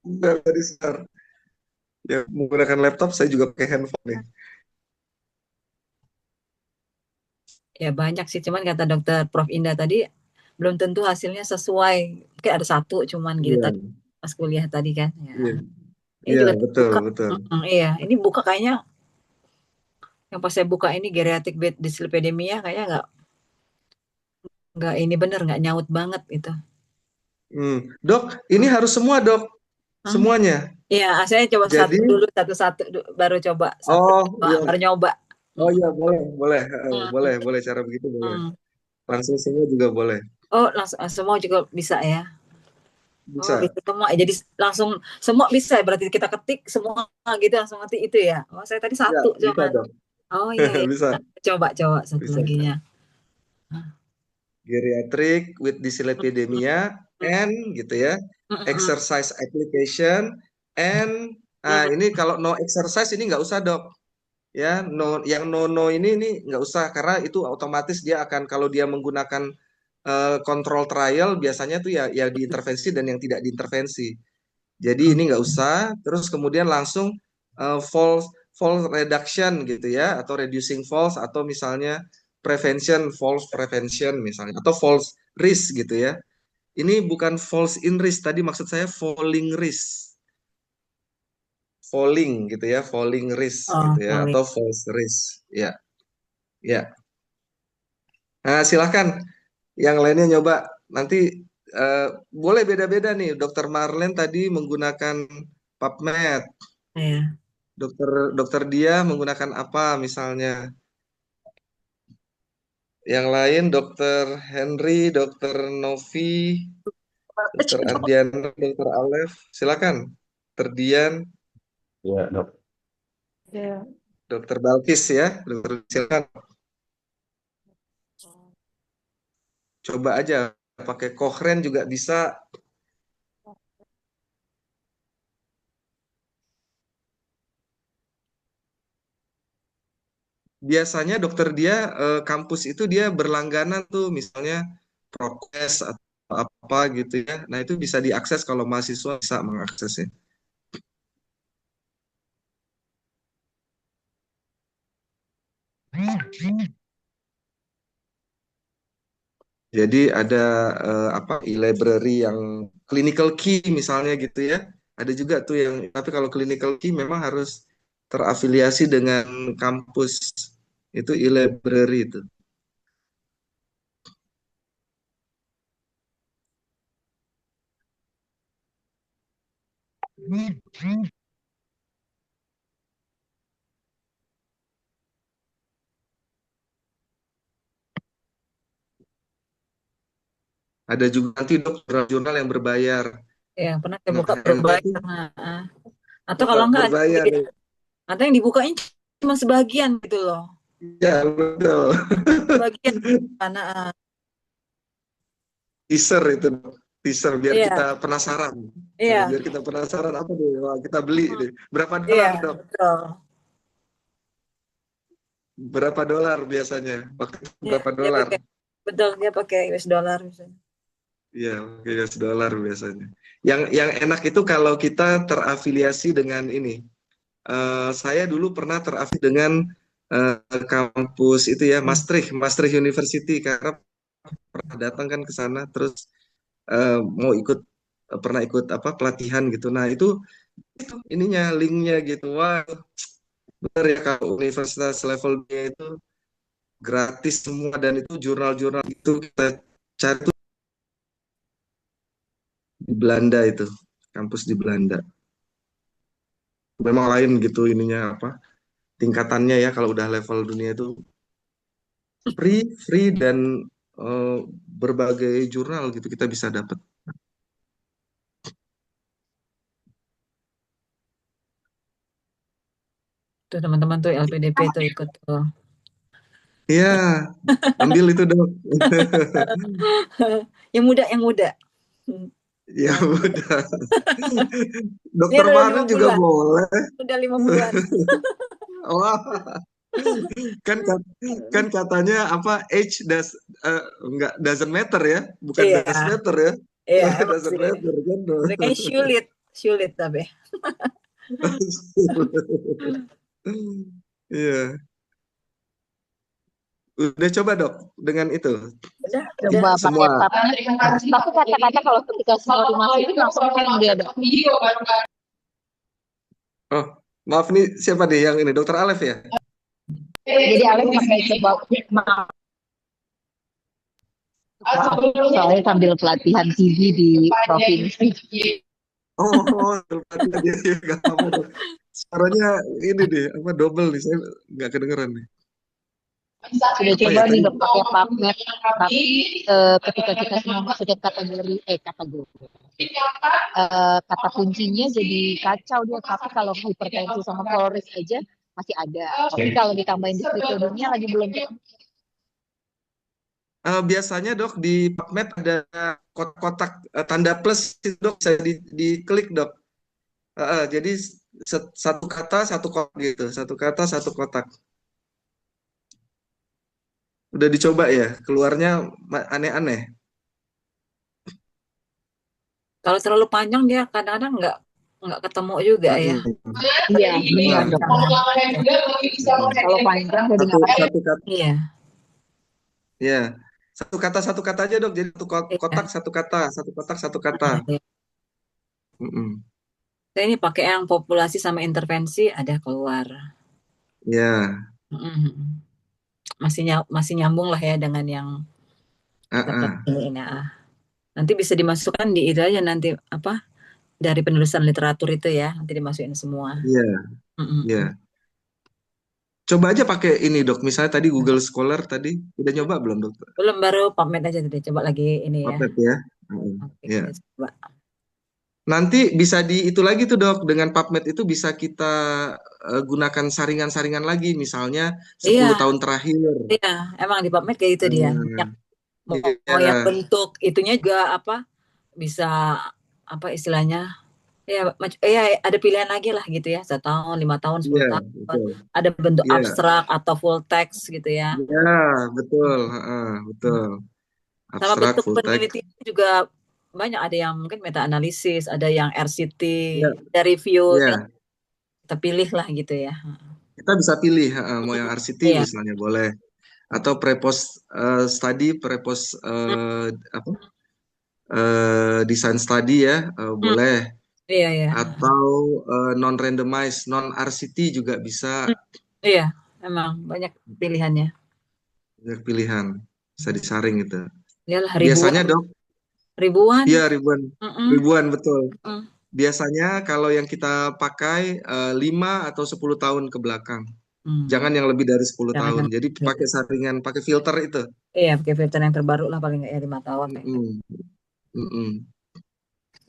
Nggak bisa di-share. Ya, menggunakan laptop, saya juga pakai handphone nih. Ya banyak sih, cuman kata dokter Prof. Indah tadi, belum tentu hasilnya sesuai. Mungkin ada satu cuman gitu Iya, tadi pas kuliah tadi kan. Ya. iya, Ini iya, juga betul, buka. betul. Iya, ini buka kayaknya yang pas saya buka ini geriatric bed dyslipidemia kayaknya nggak ini bener nggak nyaut banget gitu. Dok, ini harus semua Dok, Hmm. semuanya. Iya, saya coba Jadi, satu dulu satu-satu baru coba satu oh dua, iya, baru nyoba. oh iya boleh, boleh, Hmm. boleh cara begitu boleh. Hmm. Langsung semua juga boleh, Oh, langsung semua juga bisa ya. Oh, bisa. bisa semua. Jadi langsung semua bisa berarti kita ketik semua gitu langsung nanti itu ya. Oh, saya tadi Ya, satu bisa cuman. Dok, Oh iya ya. bisa, Coba satu bisa. laginya. Geriatric with dyslipidemia and gitu ya, Hmm. exercise application and Hmm. ini kalau no exercise ini nggak usah Dok. Ya, yang no ini nggak usah karena itu otomatis dia akan kalau dia menggunakan control trial biasanya tuh ya diintervensi dan yang tidak diintervensi. Jadi Hmm. ini nggak usah. Terus kemudian langsung false false reduction gitu ya, atau reducing false, atau misalnya prevention, false prevention misalnya, atau false risk gitu ya. Ini bukan false in risk, tadi maksud saya falling risk, falling gitu ya, falling risk gitu Oh, ya, boleh. atau false risk ya, ya. Nah, silahkan yang lainnya nyoba nanti, boleh beda-beda nih. Dokter Marlen tadi menggunakan PubMed, Ya. dokter dokter dia menggunakan apa misalnya. Yang lain dokter Henry, dokter Novi, dokter Ardiana, dokter Alef, silakan. Dokter Dian, Ya, dok. Ya. dokter Balkis ya, dokter silakan. Coba aja pakai Cochrane juga bisa. Biasanya dokter dia kampus itu dia berlangganan tuh misalnya Prokes apa gitu ya. Nah, itu bisa diakses kalau mahasiswa bisa mengaksesnya. Jadi ada apa e-library yang clinical key misalnya gitu ya. Ada juga tuh yang tapi kalau clinical key memang harus terafiliasi dengan kampus. Itu e-library itu. Ada juga nanti dok jurnal yang berbayar. Ya, pernah saya Nah, buka hebat tuh berbayar. Nah, atau kalau enggak berbayar. ada yang dibukain cuma sebagian gitu loh. Ya, betul. Sebagian karena Teaser itu, teaser biar iya, kita penasaran. iya, Biar kita penasaran apa deh, wah, kita beli deh. Berapa iya, dolar dok? betul. Berapa dolar biasanya? Waktu itu Iya, berapa dia dolar? pakai betul dia pakai US dollar misalnya. Iya, US dollar biasanya. Yang enak itu kalau kita terafiliasi dengan ini. Saya dulu pernah terafiliasi dengan kampus itu ya, Maastricht University karena pernah datang kan ke sana, terus mau ikut pernah ikut apa pelatihan gitu. Nah itu ininya linknya gitu. Wah, benar ya kalau universitas level B itu gratis semua dan itu jurnal-jurnal itu kita cari tuh di Belanda itu, kampus di Belanda. Memang lain gitu ininya apa tingkatannya ya kalau udah level dunia itu free dan eh, berbagai jurnal gitu kita bisa dapat. Tuh teman-teman tuh LPDP tuh ikut tuh. Iya, ambil itu dong. Yang muda, yang muda. Ya udah. Ini Dokter udah Manu 5 juga bulan. boleh. Udah 5 bulan. Wah, kan kan katanya apa age enggak doesn't matter ya, bukan Iya, does matter ya. iya emang Doesn't sih. matter kan. Tapi kayaknya sulit tapi. Iya. Udah coba dok dengan itu Udah, Coba pakai semua. tapi kata-kata kalau ketika semua dimasukin langsung kan dia ada. Oh, maaf nih siapa nih yang ini Dokter Alef ya? Jadi Alex pakai coba soalnya sambil pelatihan TV di provinsi. Oh, tempatnya dia ya nggak apa dok. Suaranya ini deh apa double nih saya nggak kedengeran nih. Sudah Apa coba ya nih tadi? dok pakai PubMed, tapi ketika kita semua masukin kata kuncinya jadi kacau dia. Tapi kalau hipertensi sama koloris aja masih ada. Tapi kalau ditambahin dislipidemia lagi belum ketemu. Biasanya dok di PubMed ada kotak tanda plus itu dok bisa diklik dok. Jadi satu kata satu kotak gitu, satu kata satu kotak. Udah dicoba ya, keluarnya aneh-aneh. Kalau terlalu panjang dia kadang-kadang nggak ketemu juga ya. Mm-mm. Iya, benar Nah, dok. Kalau panjang jadi satu nggak satu kata Iya, ya satu kata aja dok. Jadi satu iya, kotak satu kata, satu kotak satu kata. iya. Mm-mm. Saya ini pakai yang populasi sama intervensi ada keluar. Ya, Mm-mm. Masih nyambung lah ya dengan yang kita ah. pakai ini. Nanti bisa dimasukkan di itu aja nanti apa dari penulisan literatur itu ya nanti dimasukin semua. Iya, iya. Mm-mm. Coba aja pakai ini dok. Misalnya tadi Google Scholar tadi udah nyoba belum dok? Belum, baru PubMed aja tadi coba lagi ini ya. PubMed ya. Oke, Ya. kita coba. Nanti bisa di itu lagi tuh dok. Dengan PubMed itu bisa kita gunakan saringan-saringan lagi. Misalnya Iya, 10 tahun terakhir. iya, emang di PubMed kayak gitu dia. Eh, Mau yang Iya, bentuk itunya juga apa bisa apa istilahnya ya ya ada pilihan lagi lah gitu ya 1 tahun 5 tahun 10 iya, tahun betul. ada bentuk Iya, abstrak atau full text gitu ya. iya, betul, betul. Sama abstrak, bentuk full text. penelitian juga banyak, ada yang mungkin meta analisis, ada yang RCT, Ya, ada review, ya. kita pilih lah gitu ya. Kita bisa pilih mau yang RCT Iya. misalnya boleh, atau pre-post study, pre-post apa design study ya boleh, Iya, iya. atau non randomized, non RCT juga bisa. Iya, emang banyak pilihannya. Banyak pilihan, bisa disaring gitu. Iyalah Biasanya ribuan. dok, Ribuan. iya ribuan, Mm-mm. ribuan betul. Mm. Biasanya kalau yang kita pakai 5 atau 10 tahun ke belakang. Jangan yang lebih dari 10 Jangan tahun. yang Jadi pakai saringan, pakai filter itu. iya, pakai filter yang terbaru lah paling nggak ya 5 tahun. Mm-mm. Mm-mm.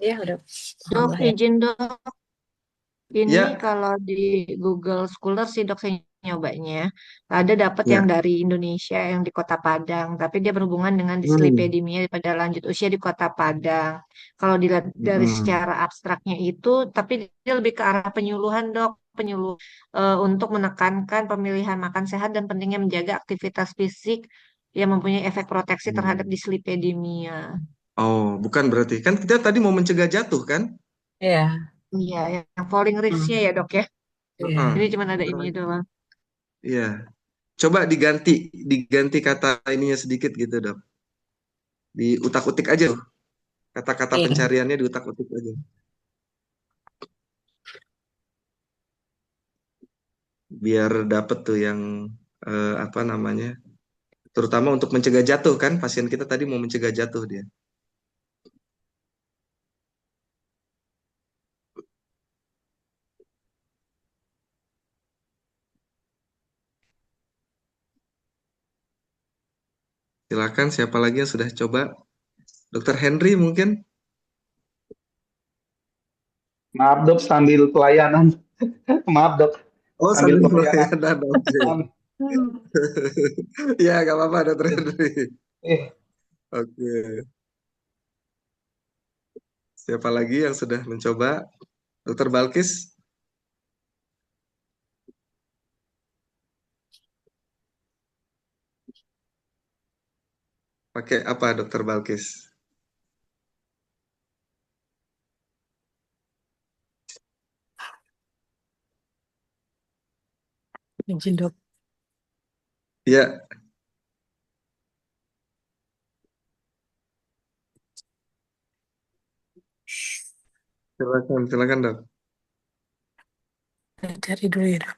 Iya udah. Dok, Alhamdulillah ya. izin dok. Ini Ya, kalau di Google Scholar sih dok saya nyobanya. Ada dapat yang ya. dari Indonesia yang di Kota Padang, tapi dia berhubungan dengan Hmm. dislipidemia pada lanjut usia di Kota Padang. Kalau dilihat dari Mm-mm. secara abstraknya itu, tapi dia lebih ke arah penyuluhan dok, penyuluh untuk menekankan pemilihan makan sehat dan pentingnya menjaga aktivitas fisik yang mempunyai efek proteksi terhadap dislipidemia. Oh, bukan berarti. Kan kita tadi mau mencegah jatuh kan? Iya. Iya, yang falling risk-nya ya dok ya. Iya. Heeh. Ini cuma ada ini doang. Iya. Coba diganti kata ininya sedikit gitu dok. Diutak-utik aja tuh. Kata-kata Iya. pencariannya diutak-utik aja. Biar dapet tuh yang apa namanya, terutama untuk mencegah jatuh kan, pasien kita tadi mau mencegah jatuh dia. Silakan, siapa lagi yang sudah coba? Dokter Henry mungkin? Maaf dok, sambil pelayanan. Maaf dok, Oh, sambil sambil pelayanan. pelayanan, oke. Ya, nggak apa-apa Dokter Henry. Eh, Oke. Siapa lagi yang sudah mencoba? Dokter Balkis? Pakai apa Dokter Balkis? Izin dok. Ya, silakan, silakan dok. Cari dulu ya dok.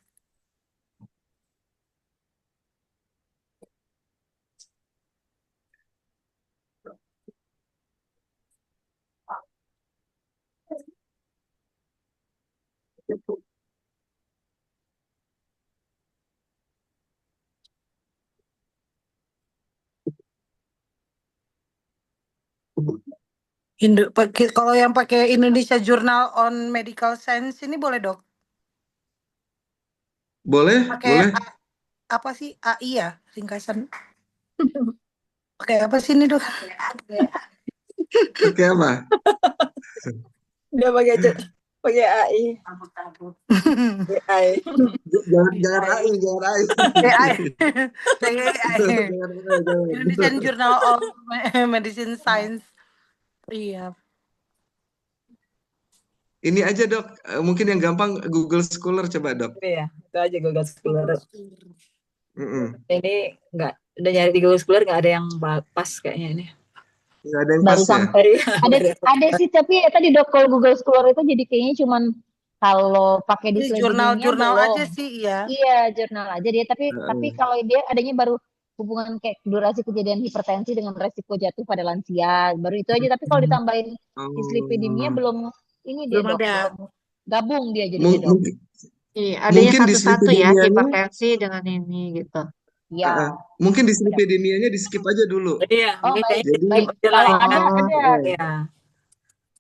Kalau yang pakai Indonesia Journal on Medical Science ini boleh dok? Boleh, Pakai boleh. apa sih AI ya ringkasan? Pakai apa sih ini dok? Pakai apa? Dia pakai AI. AI. Jangan AI, jangan AI. AI, pakai AI. Jangan AI, jangan. Indonesian Journal of Medicine Science. Iya. Ini aja dok, mungkin yang gampang Google Scholar coba dok. Iya, itu aja Google Scholar. Mm-mm. Ini nggak, udah nyari di Google Scholar nggak ada yang pas kayaknya ini. Nggak ada yang Baru pas ya? sampai. Ada sih, tapi ya tadi dok kalau Google Scholar itu jadi kayaknya cuman kalau pakai Ini dislipidemia jurnal belum. aja sih iya. Iya, jurnal aja dia. Tapi kalau dia adanya baru hubungan kayak durasi kejadian hipertensi dengan resiko jatuh pada lansia. Baru itu aja. Tapi kalau ditambahin dislipidemia Oh. belum ini dia Belum dok. ada. Belum gabung dia jadinya dok. Mungkin Iya, adanya mungkin satu-satu ya, dislipidemianya, hipertensi dengan ini gitu. Iya. mungkin dislipidemianya di skip aja dulu. Iya, Oh mungkin baik, kayaknya Jadi baik. aja lah Kalau ya. ada, Oh, Iya.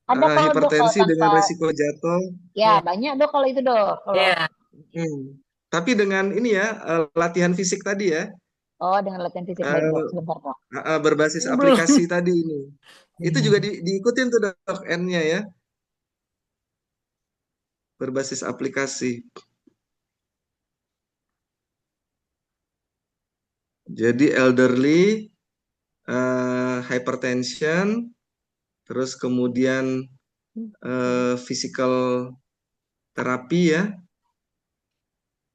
ada kalau dok kalau hipertensi dengan tanpa. resiko jatuh. Ya banyak dok kalau itu dok. Kalau Iya. Tapi dengan ini ya, latihan fisik tadi ya, dengan latihan fisik baik eh, dok. Sebentar dok. berbasis Belum. aplikasi tadi ini. Itu Iya. juga diikutin tuh dok N-nya ya, berbasis aplikasi. Jadi elderly hypertension, terus kemudian physical terapi ya.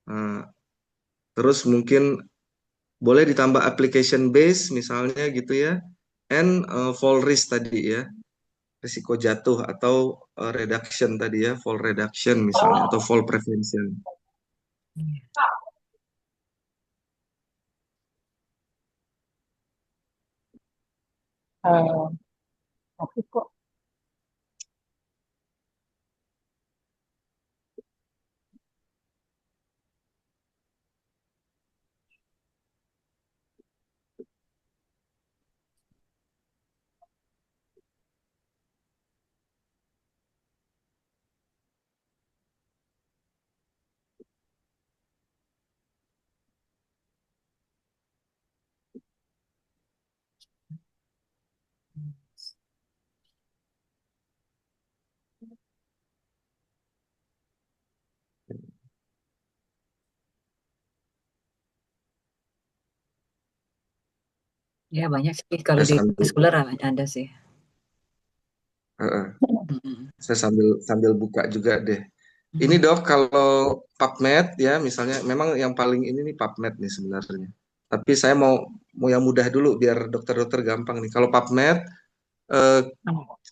Nah, terus mungkin boleh ditambah application base misalnya gitu ya, and fall risk tadi ya, risiko jatuh atau reduction tadi ya, fall reduction misalnya atau fall prevention. Tapi kok Ya banyak sih kalau Saya di sambil, sekolah ada sih. Mm-mm. saya sambil buka juga deh. Ini dok, kalau PubMed ya, misalnya, memang yang paling ini nih PubMed nih sebenarnya. Tapi saya mau yang mudah dulu biar dokter-dokter gampang nih. Kalau PubMed, eh,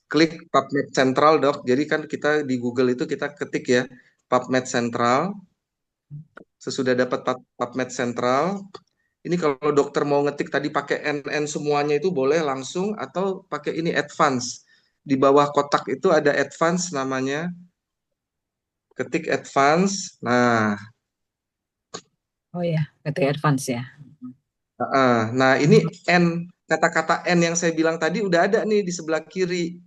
klik PubMed Central dok. Jadi kan kita di Google itu kita ketik ya PubMed Central. Sesudah dapat PubMed Central, ini kalau dokter mau ngetik tadi pakai NN semuanya itu boleh langsung atau pakai ini advance. Di bawah kotak itu ada advance namanya. Ketik advance. Nah, Oh ya, ketika advance ya. nah ini N, kata-kata N yang saya bilang tadi udah ada nih di sebelah kiri.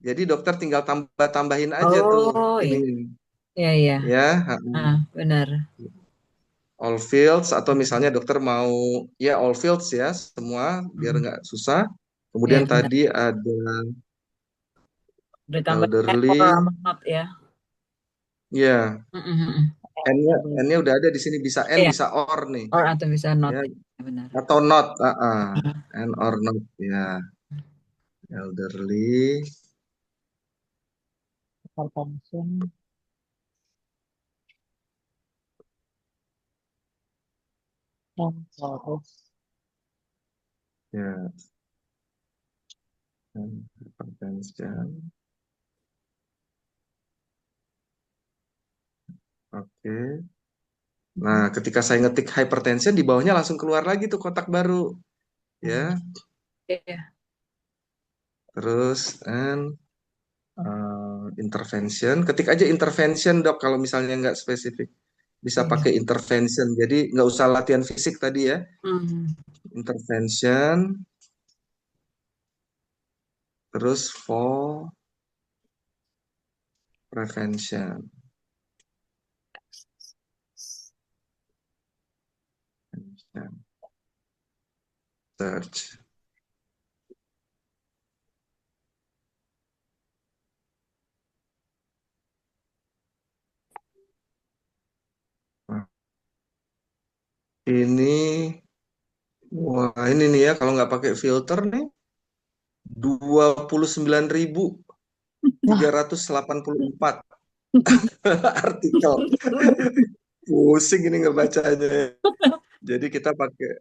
Jadi dokter tinggal tambahin aja tuh Oh ini iya, iya iya. ya, Benar. all fields, atau misalnya dokter mau ya all fields ya semua biar nggak susah. Iya Kemudian benar. tadi ada Ditambah or elderly, sama not ya. ya Mm-mm. N-nya N-nya udah ada di sini, bisa N Iya, bisa or nih or atau bisa not ya, ya benar. atau not, N or not ya, elderly. hypertension dan terus Ya, and hypertension. Oke. Nah, ketika saya ngetik hypertension di bawahnya langsung keluar lagi tuh kotak baru, ya. Iya. Terus intervention. Ketik aja intervention dok. Kalau misalnya nggak spesifik, bisa Iya. pakai intervention. Jadi nggak usah latihan fisik tadi ya. Hmm. Intervention. Terus fall prevention. Search. Nah, ini, wah ini nih ya, kalau nggak pakai filter nih, 29.384 artikel. Pusing ini ngebacanya. Jadi kita pakai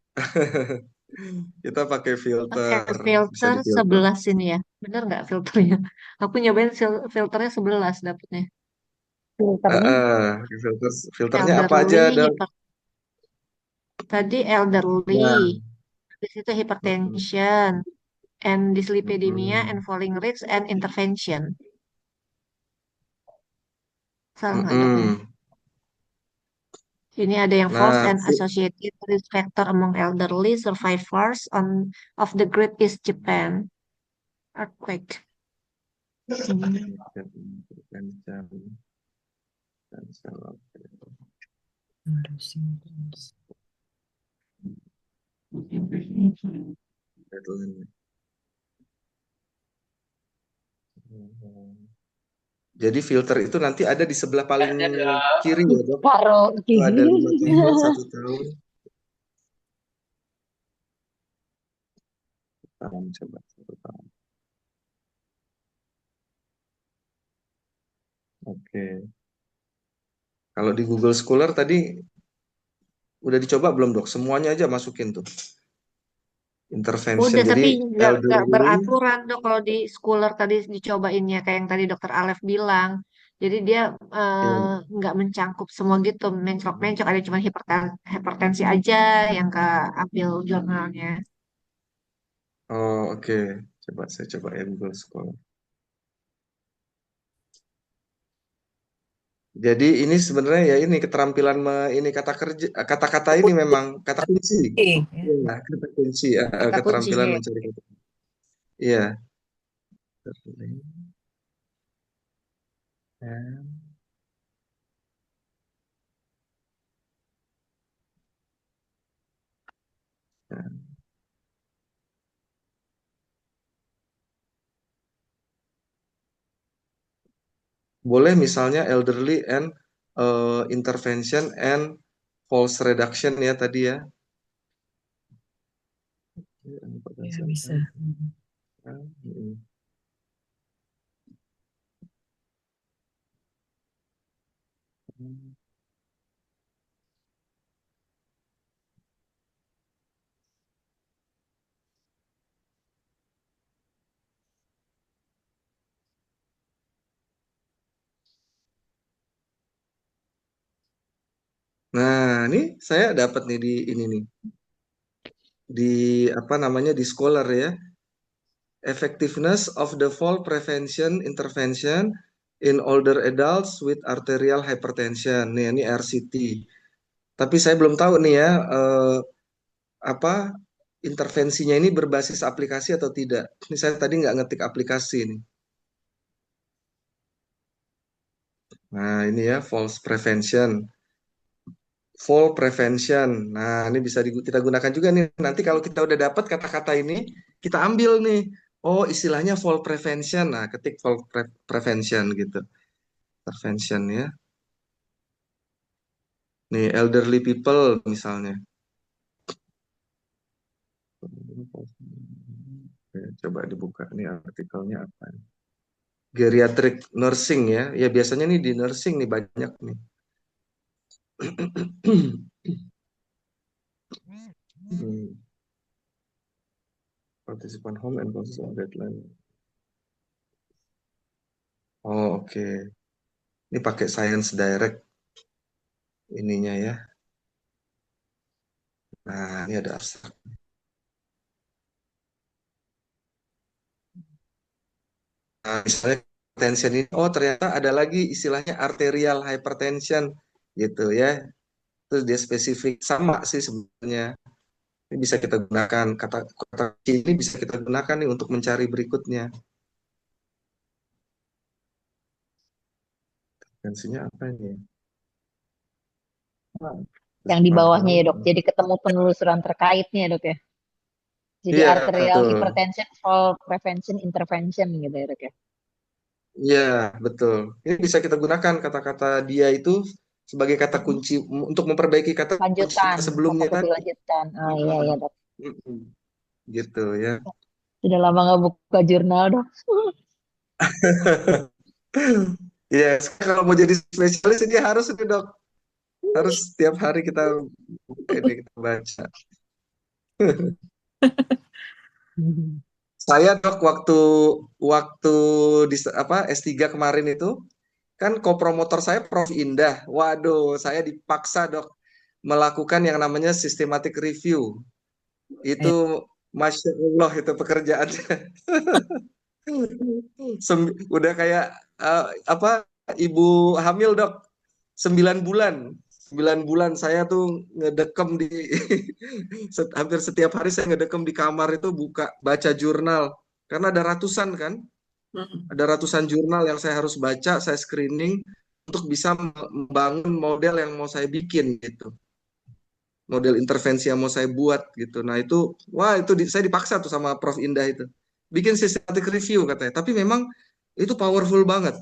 kita pakai Pakai filter, bisa filter difilter. 11 ini ya. Bener nggak filternya? Aku nyobain filternya 11 dapetnya. filternya Filternya apa aja, Elderly, Dok? tadi elderly, Nah, habis itu mm-mm, hypertension, and dyslipidemia, and mm-mm, falling risk, and intervention. Salah nggak dok ini? mm-mm. Ini ada yang false Nah, and associated risk factor among elderly survivors of the Great East Japan earthquake. jadi filter itu nanti ada di sebelah paling kiri ya, Dok. taruh Itu ada gini 5 tahun, 1 tahun. tahun coba 1 tahun. Oke. Kalau di Google Scholar tadi udah dicoba belum dok? Semuanya aja masukin tuh intervention. Udah, Jadi tapi nggak elderly. beraturan dok kalau di schooler tadi dicobainnya kayak yang tadi dokter Alef bilang. Jadi dia Ya. nggak mencangkup semua gitu, mencok-mencok. Ada cuma hipertensi aja yang keambil jurnalnya. Oh oke. Coba saya coba ya Google Scholar. Jadi ini sebenarnya ya ini keterampilan ini kata kerja kata-kata ini memang kata kunci. Ya, kata kunci Kata keterampilan kuncinya. mencari kata. Iya. Ya. Boleh misalnya elderly and intervention and false reduction ya tadi ya. Ya, bisa. Nah, ini saya dapat nih di ini nih di apa namanya di Scholar ya. Effectiveness of the fall prevention intervention in older adults with arterial hypertension. Nih, ini RCT. Tapi saya belum tahu nih ya apa intervensinya ini berbasis aplikasi atau tidak. Ini saya tadi nggak ngetik aplikasi nih. Nah, ini ya false prevention. Fall prevention. Nah, ini bisa kita gunakan juga nih. Nanti kalau kita udah dapat kata-kata ini, kita ambil nih. Oh, istilahnya fall prevention. Nah, ketik fall prevention gitu. Prevention ya. Nih, elderly people misalnya. Oke, coba dibuka nih artikelnya apa. Geriatric nursing ya. Ya biasanya nih di nursing nih banyak nih. Participant home and process of deadline. Oh, oke. Ini pakai Science Direct ininya ya. Nah, ini ada abstrak. Nah, misalnya hypertension ini, oh ternyata ada lagi istilahnya arterial hypertension gitu ya. Terus dia spesifik sama sih sebenarnya. Ini bisa kita gunakan kata ini bisa kita gunakan nih untuk mencari berikutnya. Tensinya apa ini? Yang di bawahnya ya dok. Jadi ketemu penelusuran terkaitnya ya dok ya. Jadi Iya, arterial betul. hypertension, fall prevention, intervention gitu ya dok ya. Iya, betul. Ini bisa kita gunakan kata-kata dia itu sebagai kata kunci untuk memperbaiki kata kunci Lanjutan, kita kata sebelumnya kunci tadi. lanjutan. Oh iya ya dok. Mm-mm. Gitu ya. Sudah lama nggak buka jurnal dok. Iya, kalau mau jadi spesialis ini harus ini dok. Harus setiap hari kita ini kita baca. Saya dok waktu waktu di apa S3 kemarin itu kan kopromotor saya Prof Indah. Waduh, saya dipaksa dok melakukan yang namanya systematic review. Itu Masya Allah itu pekerjaannya. Udah kayak apa ibu hamil dok 9 bulan 9 bulan saya tuh ngedekem di hampir setiap hari saya ngedekem di kamar itu buka baca jurnal karena ada ratusan kan ada ratusan jurnal yang saya harus baca saya screening untuk bisa membangun model yang mau saya bikin gitu model intervensi yang mau saya buat gitu nah itu wah itu saya dipaksa tuh sama Prof Indah itu bikin systematic review katanya tapi memang itu powerful banget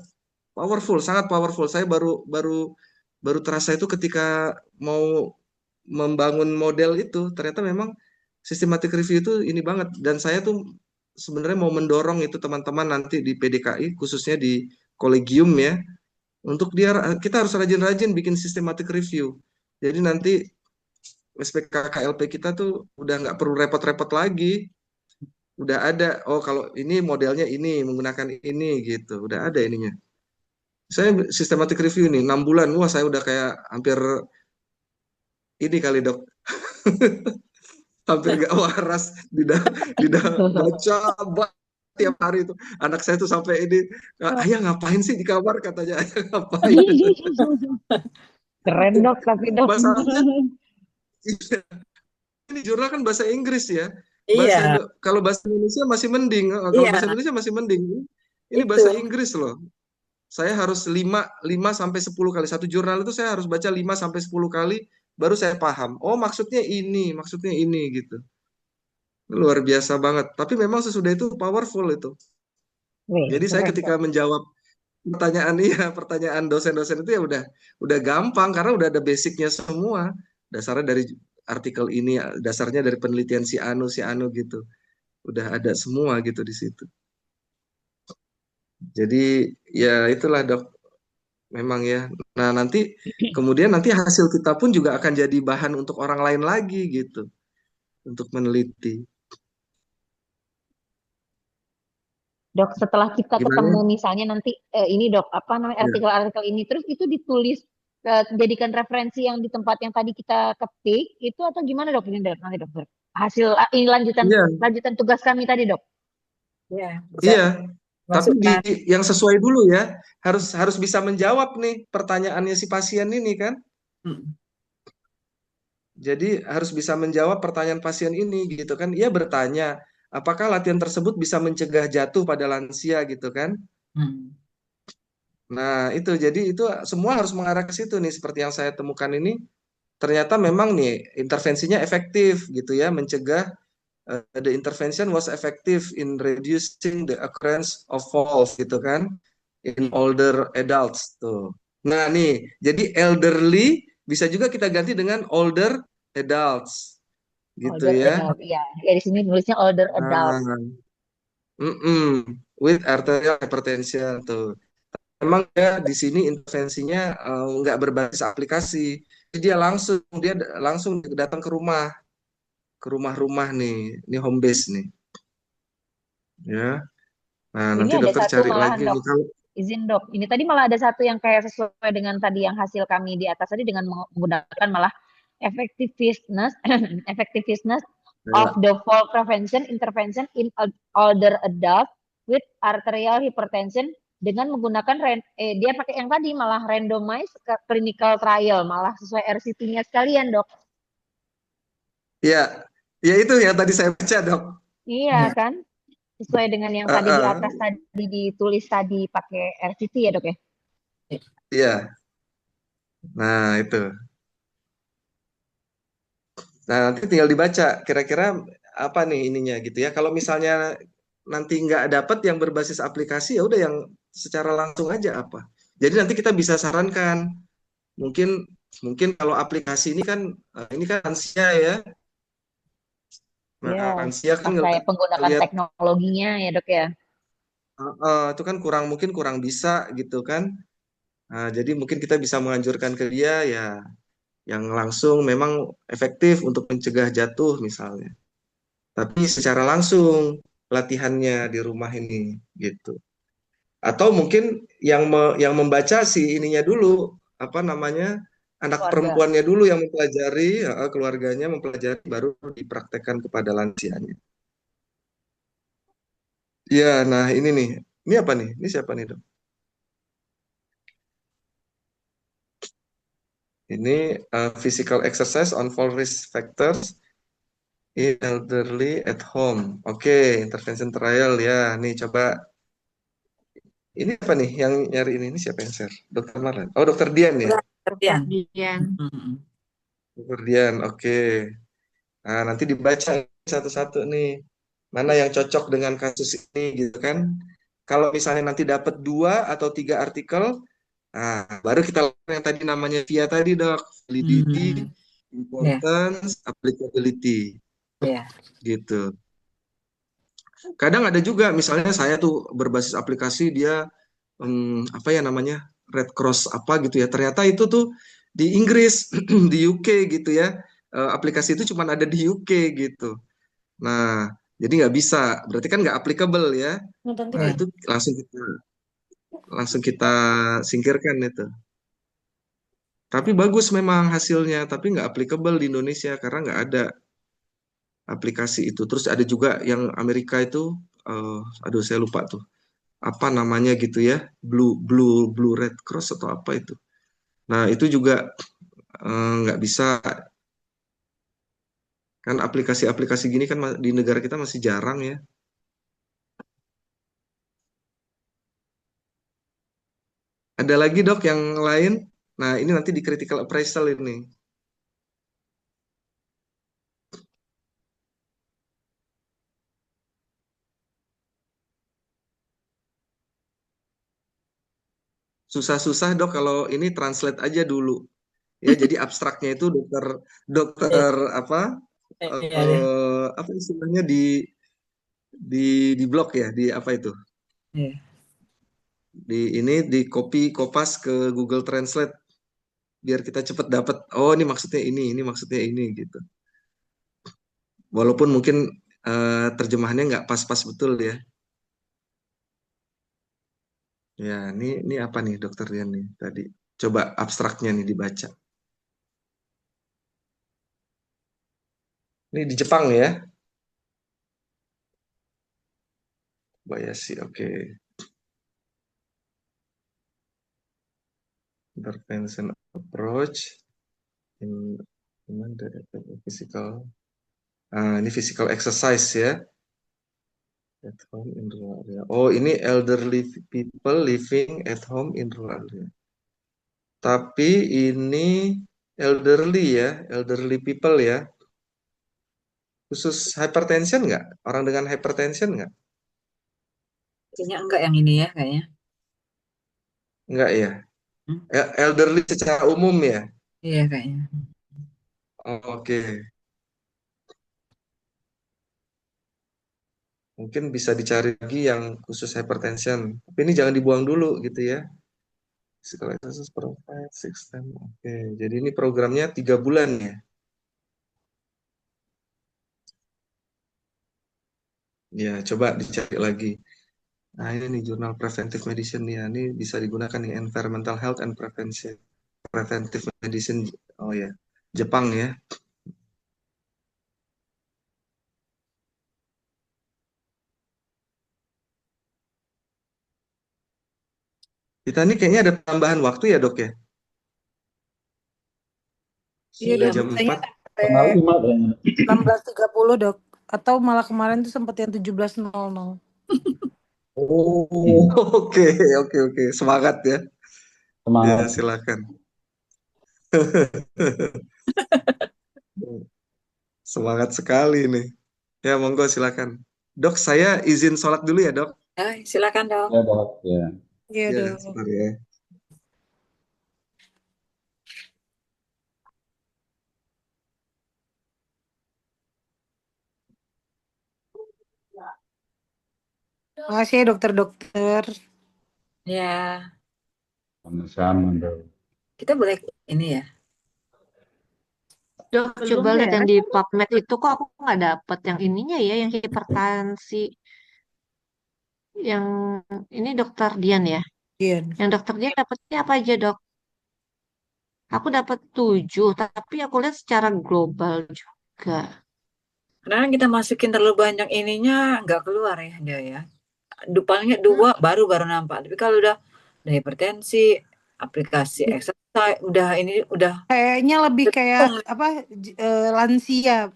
powerful sangat powerful saya baru baru baru terasa itu ketika mau membangun model itu ternyata memang systematic review itu ini banget. Dan saya tuh sebenarnya mau mendorong itu teman-teman nanti di PDKI, khususnya di kolegium ya, untuk kita harus rajin-rajin bikin systematic review. Jadi nanti SPK KLP kita tuh udah nggak perlu repot-repot lagi. Udah ada, oh kalau ini modelnya ini, menggunakan ini gitu. Udah ada ininya. Saya systematic review nih, 6 bulan. Wah, saya udah kayak hampir ini kali dok. Hampir gak waras. Tidak baca tiap hari itu. Anak saya tuh sampai ini, ayah ngapain sih di kamar katanya, ayah ngapain. Keren dok, tapi dok. Masalahnya, iya, ini jurnal kan bahasa Inggris ya. Iya, Kalau bahasa Indonesia masih mending. Kalau iya, bahasa Indonesia masih mending. Ini itu. bahasa Inggris loh. Saya harus 5 sampai 10 kali. Satu jurnal itu saya harus baca 5 sampai 10 kali baru saya paham. Oh, maksudnya ini gitu. Luar biasa banget. Tapi memang sesudah itu powerful itu. Wih, Jadi saya keren ketika dok. menjawab pertanyaan dosen-dosen itu ya udah gampang karena udah ada basicnya semua. Dasarnya dari artikel ini, dasarnya dari penelitian si anu gitu. Udah ada semua gitu di situ. Jadi ya itulah dok, memang ya. Nah kemudian nanti hasil kita pun juga akan jadi bahan untuk orang lain lagi gitu, untuk meneliti. Dok, setelah kita ketemu Gimana? misalnya nanti ini dok, apa namanya Ya, artikel-artikel ini, terus itu ditulis jadikan referensi yang di tempat yang tadi kita ketik itu atau gimana dok ini dok nanti dok? Hasil ini lanjutan iya, lanjutan tugas kami tadi dok. Iya, bisa iya. Tapi masukkan. yang sesuai dulu ya, harus bisa menjawab nih pertanyaannya si pasien ini kan. Mm. Jadi harus bisa menjawab pertanyaan pasien ini gitu kan. Ia bertanya, apakah latihan tersebut bisa mencegah jatuh pada lansia gitu kan. Mm. Nah, jadi itu semua harus mengarah ke situ nih, seperti yang saya temukan ini. Ternyata memang nih intervensinya efektif gitu ya, mencegah, the intervention was effective in reducing the occurrence of falls gitu kan in older adults tuh. Nah, nih, jadi elderly bisa juga kita ganti dengan older adults gitu Older ya. adult, iya. Ya di sini nulisnya older adult. Nah, with arterial hypertension tuh. Memang ya di sini intervensinya nggak berbasis aplikasi. Jadi dia langsung datang ke rumah-rumah nih, ini home base nih, ya. Nah, Ini nanti ada dokter satu cari malahan lagi dok, nih kalau izin dok. Ini tadi malah ada satu yang kayak sesuai dengan tadi yang hasil kami di atas tadi dengan menggunakan malah effectiveness effectiveness of ya, the fall prevention intervention in older adult with arterial hypertension dengan menggunakan dia pakai yang tadi malah randomized clinical trial malah sesuai RCT-nya sekalian dok. ya, ya itu yang tadi saya baca dok. Iya Ya. kan? Sesuai dengan yang Uh, tadi di uh, atas tadi ditulis tadi pakai RCT ya dok ya. ya, nah itu. Nah, nanti tinggal dibaca kira-kira apa nih ininya gitu ya. Kalau misalnya nanti nggak dapat yang berbasis aplikasi, ya udah yang secara langsung aja apa. Jadi nanti kita bisa sarankan. Mungkin mungkin kalau aplikasi ini kan lansia ya. Nah, Iya, lansia kan pakai penggunaan ngelihat teknologinya ya dok ya. itu kan mungkin kurang bisa gitu kan. Nah, jadi mungkin kita bisa menganjurkan ke dia ya yang langsung memang efektif untuk mencegah jatuh misalnya. Tapi secara langsung latihannya di rumah ini gitu. Atau mungkin yang membaca si ininya dulu, apa namanya, anak Keluarga. perempuannya dulu yang mempelajari, keluarganya mempelajari baru dipraktekkan kepada lansianya. Ya, nah ini nih, ini apa nih? Ini siapa nih dok? Ini physical exercise on fall risk factors in elderly at home. Oke, intervention trial ya. Nih coba. Ini apa nih yang nyari ini? Ini siapa yang share? Dokter Marlen. Oh, Dokter Dian ya. Kerjaan. Dian. Mm-mm. Dokter Dian. Oke. Nah, nanti dibaca satu-satu nih. Mana yang cocok dengan kasus ini gitu kan. Kalau misalnya nanti dapat 2 atau 3 artikel, nah baru kita lakukan yang tadi namanya VIA tadi dok. Validity, Mm. Ya. importance, applicability. Iya. gitu. Kadang ada juga misalnya saya tuh berbasis aplikasi dia apa ya namanya Red Cross apa gitu ya. Ternyata itu tuh di Inggris, di UK gitu ya. Aplikasi itu cuma ada di UK gitu. Nah, jadi nggak bisa. Berarti kan nggak applicable ya. Nonton TV. Nah, Iya. itu langsung kita singkirkan itu. Tapi bagus memang hasilnya, tapi nggak applicable di Indonesia karena nggak ada aplikasi itu. Terus ada juga yang Amerika itu, aduh saya lupa tuh apa namanya gitu ya, Blue Blue Blue Red Cross atau apa itu. Nah itu juga nggak bisa kan aplikasi-aplikasi gini kan di negara kita masih jarang ya. Ada lagi dok yang lain. Nah ini nanti di critical appraisal ini. Susah-susah dok kalau ini translate aja dulu. Ya jadi abstraknya itu dokter Iya. dokter apa Iya deh. apa istilahnya di blog ya di apa itu Iya. di ini di copy kopas ke Google Translate biar kita cepet dapat oh ini maksudnya ini gitu walaupun mungkin terjemahannya nggak pas-pas betul ya ya ini apa nih dokter Rian nih tadi coba abstraknya nih dibaca ini di Jepang ya Bayashi oke intervention approach in the physical ini physical exercise ya at home in rural area. Oh, ini elderly people living at home in rural area. Tapi ini elderly ya, elderly people ya. Khusus hypertension nggak? Orang dengan hypertension nggak? Kayaknya enggak yang ini ya kayaknya. Nggak ya. Hmm? Elderly secara umum ya. Iya kayaknya. Oh, oke. Mungkin bisa dicari lagi yang khusus hypertension. Tapi ini jangan dibuang dulu gitu ya. Physical exercise provide system. Oke, jadi ini programnya 3 bulan ya. Ya, coba dicari lagi. Nah, ini nih jurnal Preventive Medicine nih. Ini bisa digunakan nih Environmental Health and Prevention. Preventive Medicine. Oh ya, Jepang ya. Kita ini kayaknya ada tambahan waktu ya, Dok ya. Iya Sudah dok, Iya. jam biasanya 4. sampai Kenal 5 kayaknya. 16.30 dok. Atau malah kemarin tuh sempat yang 17.00. Oh, oke, oke, oke. Semangat ya. Ya, Semangat. silakan. Semangat sekali nih. Ya, monggo silakan. Dok, saya izin sholat dulu ya, Dok. Silakan dok. Ya, Dok. Ya. Iya Ya, dok. sebentar ya. Makasih ya dokter-dokter. Ya, Sama-sama, Dok. kita boleh ini ya. Dok, Belum coba lihat beres. yang di PubMed itu kok aku nggak dapet yang ininya ya, yang hipertensi. Yang ini dokter Dian ya. Iya. Yang dokter Dian dapetnya apa aja dok? Aku dapat 7, tapi aku lihat secara global juga. Karena kan kita masukin terlalu banyak ininya nggak keluar ya dia ya. Paling 2 baru nampak. Tapi kalau udah hipertensi, aplikasi exercise, udah ini udah Kayaknya lebih kayak apa lansia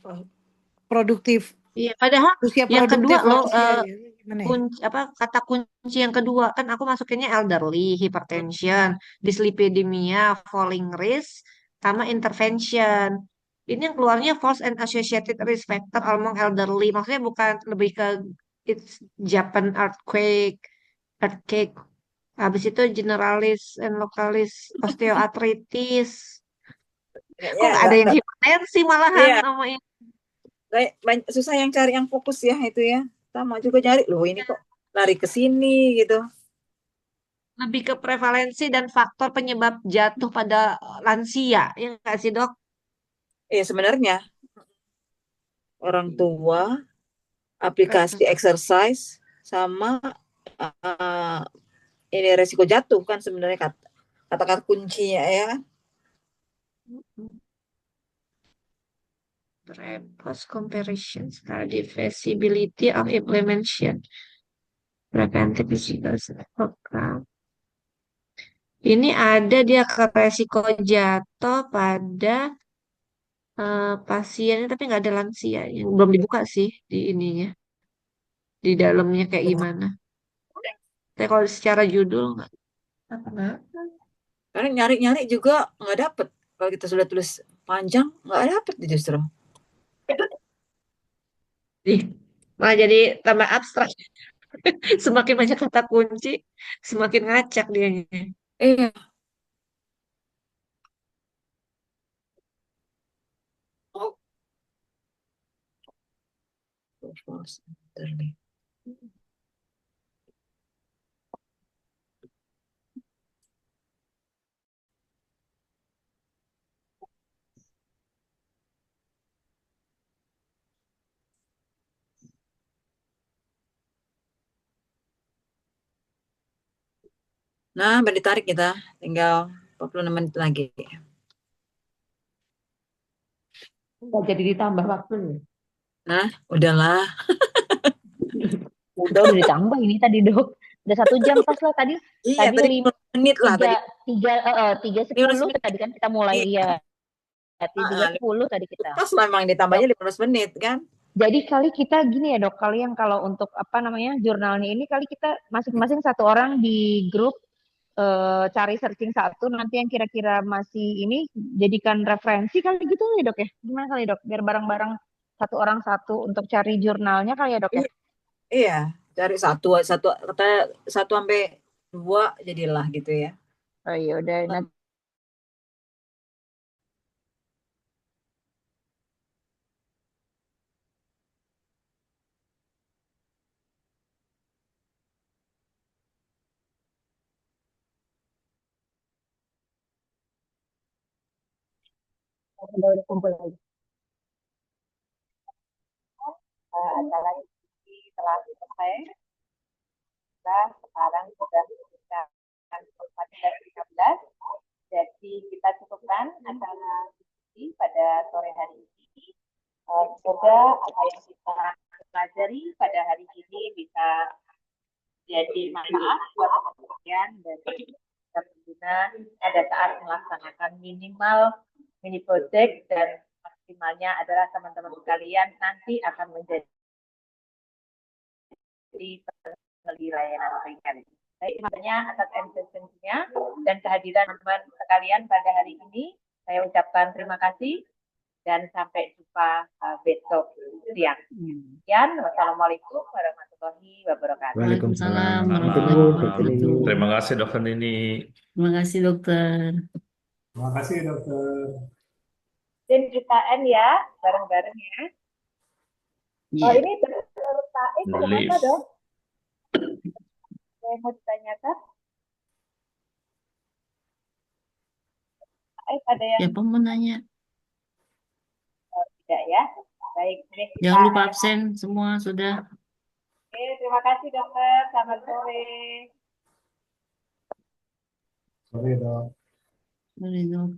produktif, Iya, padahal usia yang kedua produktif loh, lansia ya. Gimana ya? kunci apa kata kunci yang kedua kan aku masukinnya elderly, hypertension, dyslipidemia, falling risk, sama intervention. Ini yang keluarnya false and associated risk factor among elderly. Maksudnya bukan lebih ke it's Japan earthquake. Habis itu generalis and localis osteoarthritis. Kok kayaknya nggak ada yang hipertensi malahan iya, sama ini? Kayak susah yang cari yang fokus ya itu ya. Sama juga cari loh ini kok lari ke sini gitu. Lebih ke prevalensi dan faktor penyebab jatuh pada lansia, ya nggak sih, Dok? Sebenarnya orang tua, aplikasi exercise, sama uh, ini resiko jatuh kan sebenarnya kata-kata kuncinya ya. Post comparison study feasibility of implementation preventive physical program. Ini ada dia ke resiko jatuh pada pasiennya tapi nggak ada lansia yang belum dibuka sih di ininya di dalamnya kayak gimana. Tapi kalau secara judul nggak apa. Karena nyari-nyari juga nggak dapet. Kalau kita sudah tulis panjang nggak dapet justru. Malah jadi tambah abstrak. Semakin banyak kata kunci, semakin ngacak dianya. Iya. Oh. Nah, baru ditarik kita. Tinggal 46 menit lagi. Nggak jadi ditambah waktunya. Nah, udahlah. Udah ditambah ini tadi dok. Udah 1 jam pas lah tadi. Iya, Tadi tadi 10 menit lah tadi. tiga 15 sepuluh menit. tadi kan kita mulai Iya. ya. 3:10 tadi kita. Pas lah memang ditambahnya 15 menit kan. Jadi kali kita gini ya dok, kali yang kalau untuk apa namanya jurnalnya ini kali kita masing-masing satu orang di grup cari searching satu, nanti yang kira-kira masih ini jadikan referensi kali gitu ya dok ya. Gimana kali dok? Biar bareng-bareng satu orang satu untuk cari jurnalnya kali ya dok ya. Iya, cari satu kata 1 sampai 2 jadilah gitu ya. Oh iya udah nanti. Udah kumpul lagi. Acara ini telah selesai. Nah, sekarang sudah sekitar 14:15. Jadi kita cukupkan acara ini pada sore hari ini. Semoga apa yang kita pelajari pada hari ini bisa jadi manfaat buat teman-teman dan kita pengguna pada saat melaksanakan minimal mini project, dan maksimalnya adalah teman-teman sekalian nanti akan menjadi di layanan ringan. Baik, makanya atas eksistensinya dan kehadiran teman-teman sekalian pada hari ini, saya ucapkan terima kasih dan sampai jumpa besok siang. Sekian, wassalamualaikum warahmatullahi wabarakatuh. Waalaikumsalam warahmatullahi wabarakatuh. Terima kasih dokter Nini. Terima kasih dokter. Terima kasih dokter. Dan kita end ya, bareng-bareng ya. Iya. Oh, ini menurut Taif kenapa dong? Saya mau ditanyakan. Taif ada yang Siapa mau nanya? tidak ya? Baik, ini kita Jangan lupa absen semua sudah. Oke, terima kasih dokter. Selamat sore. Sorry dok. Boleh dok.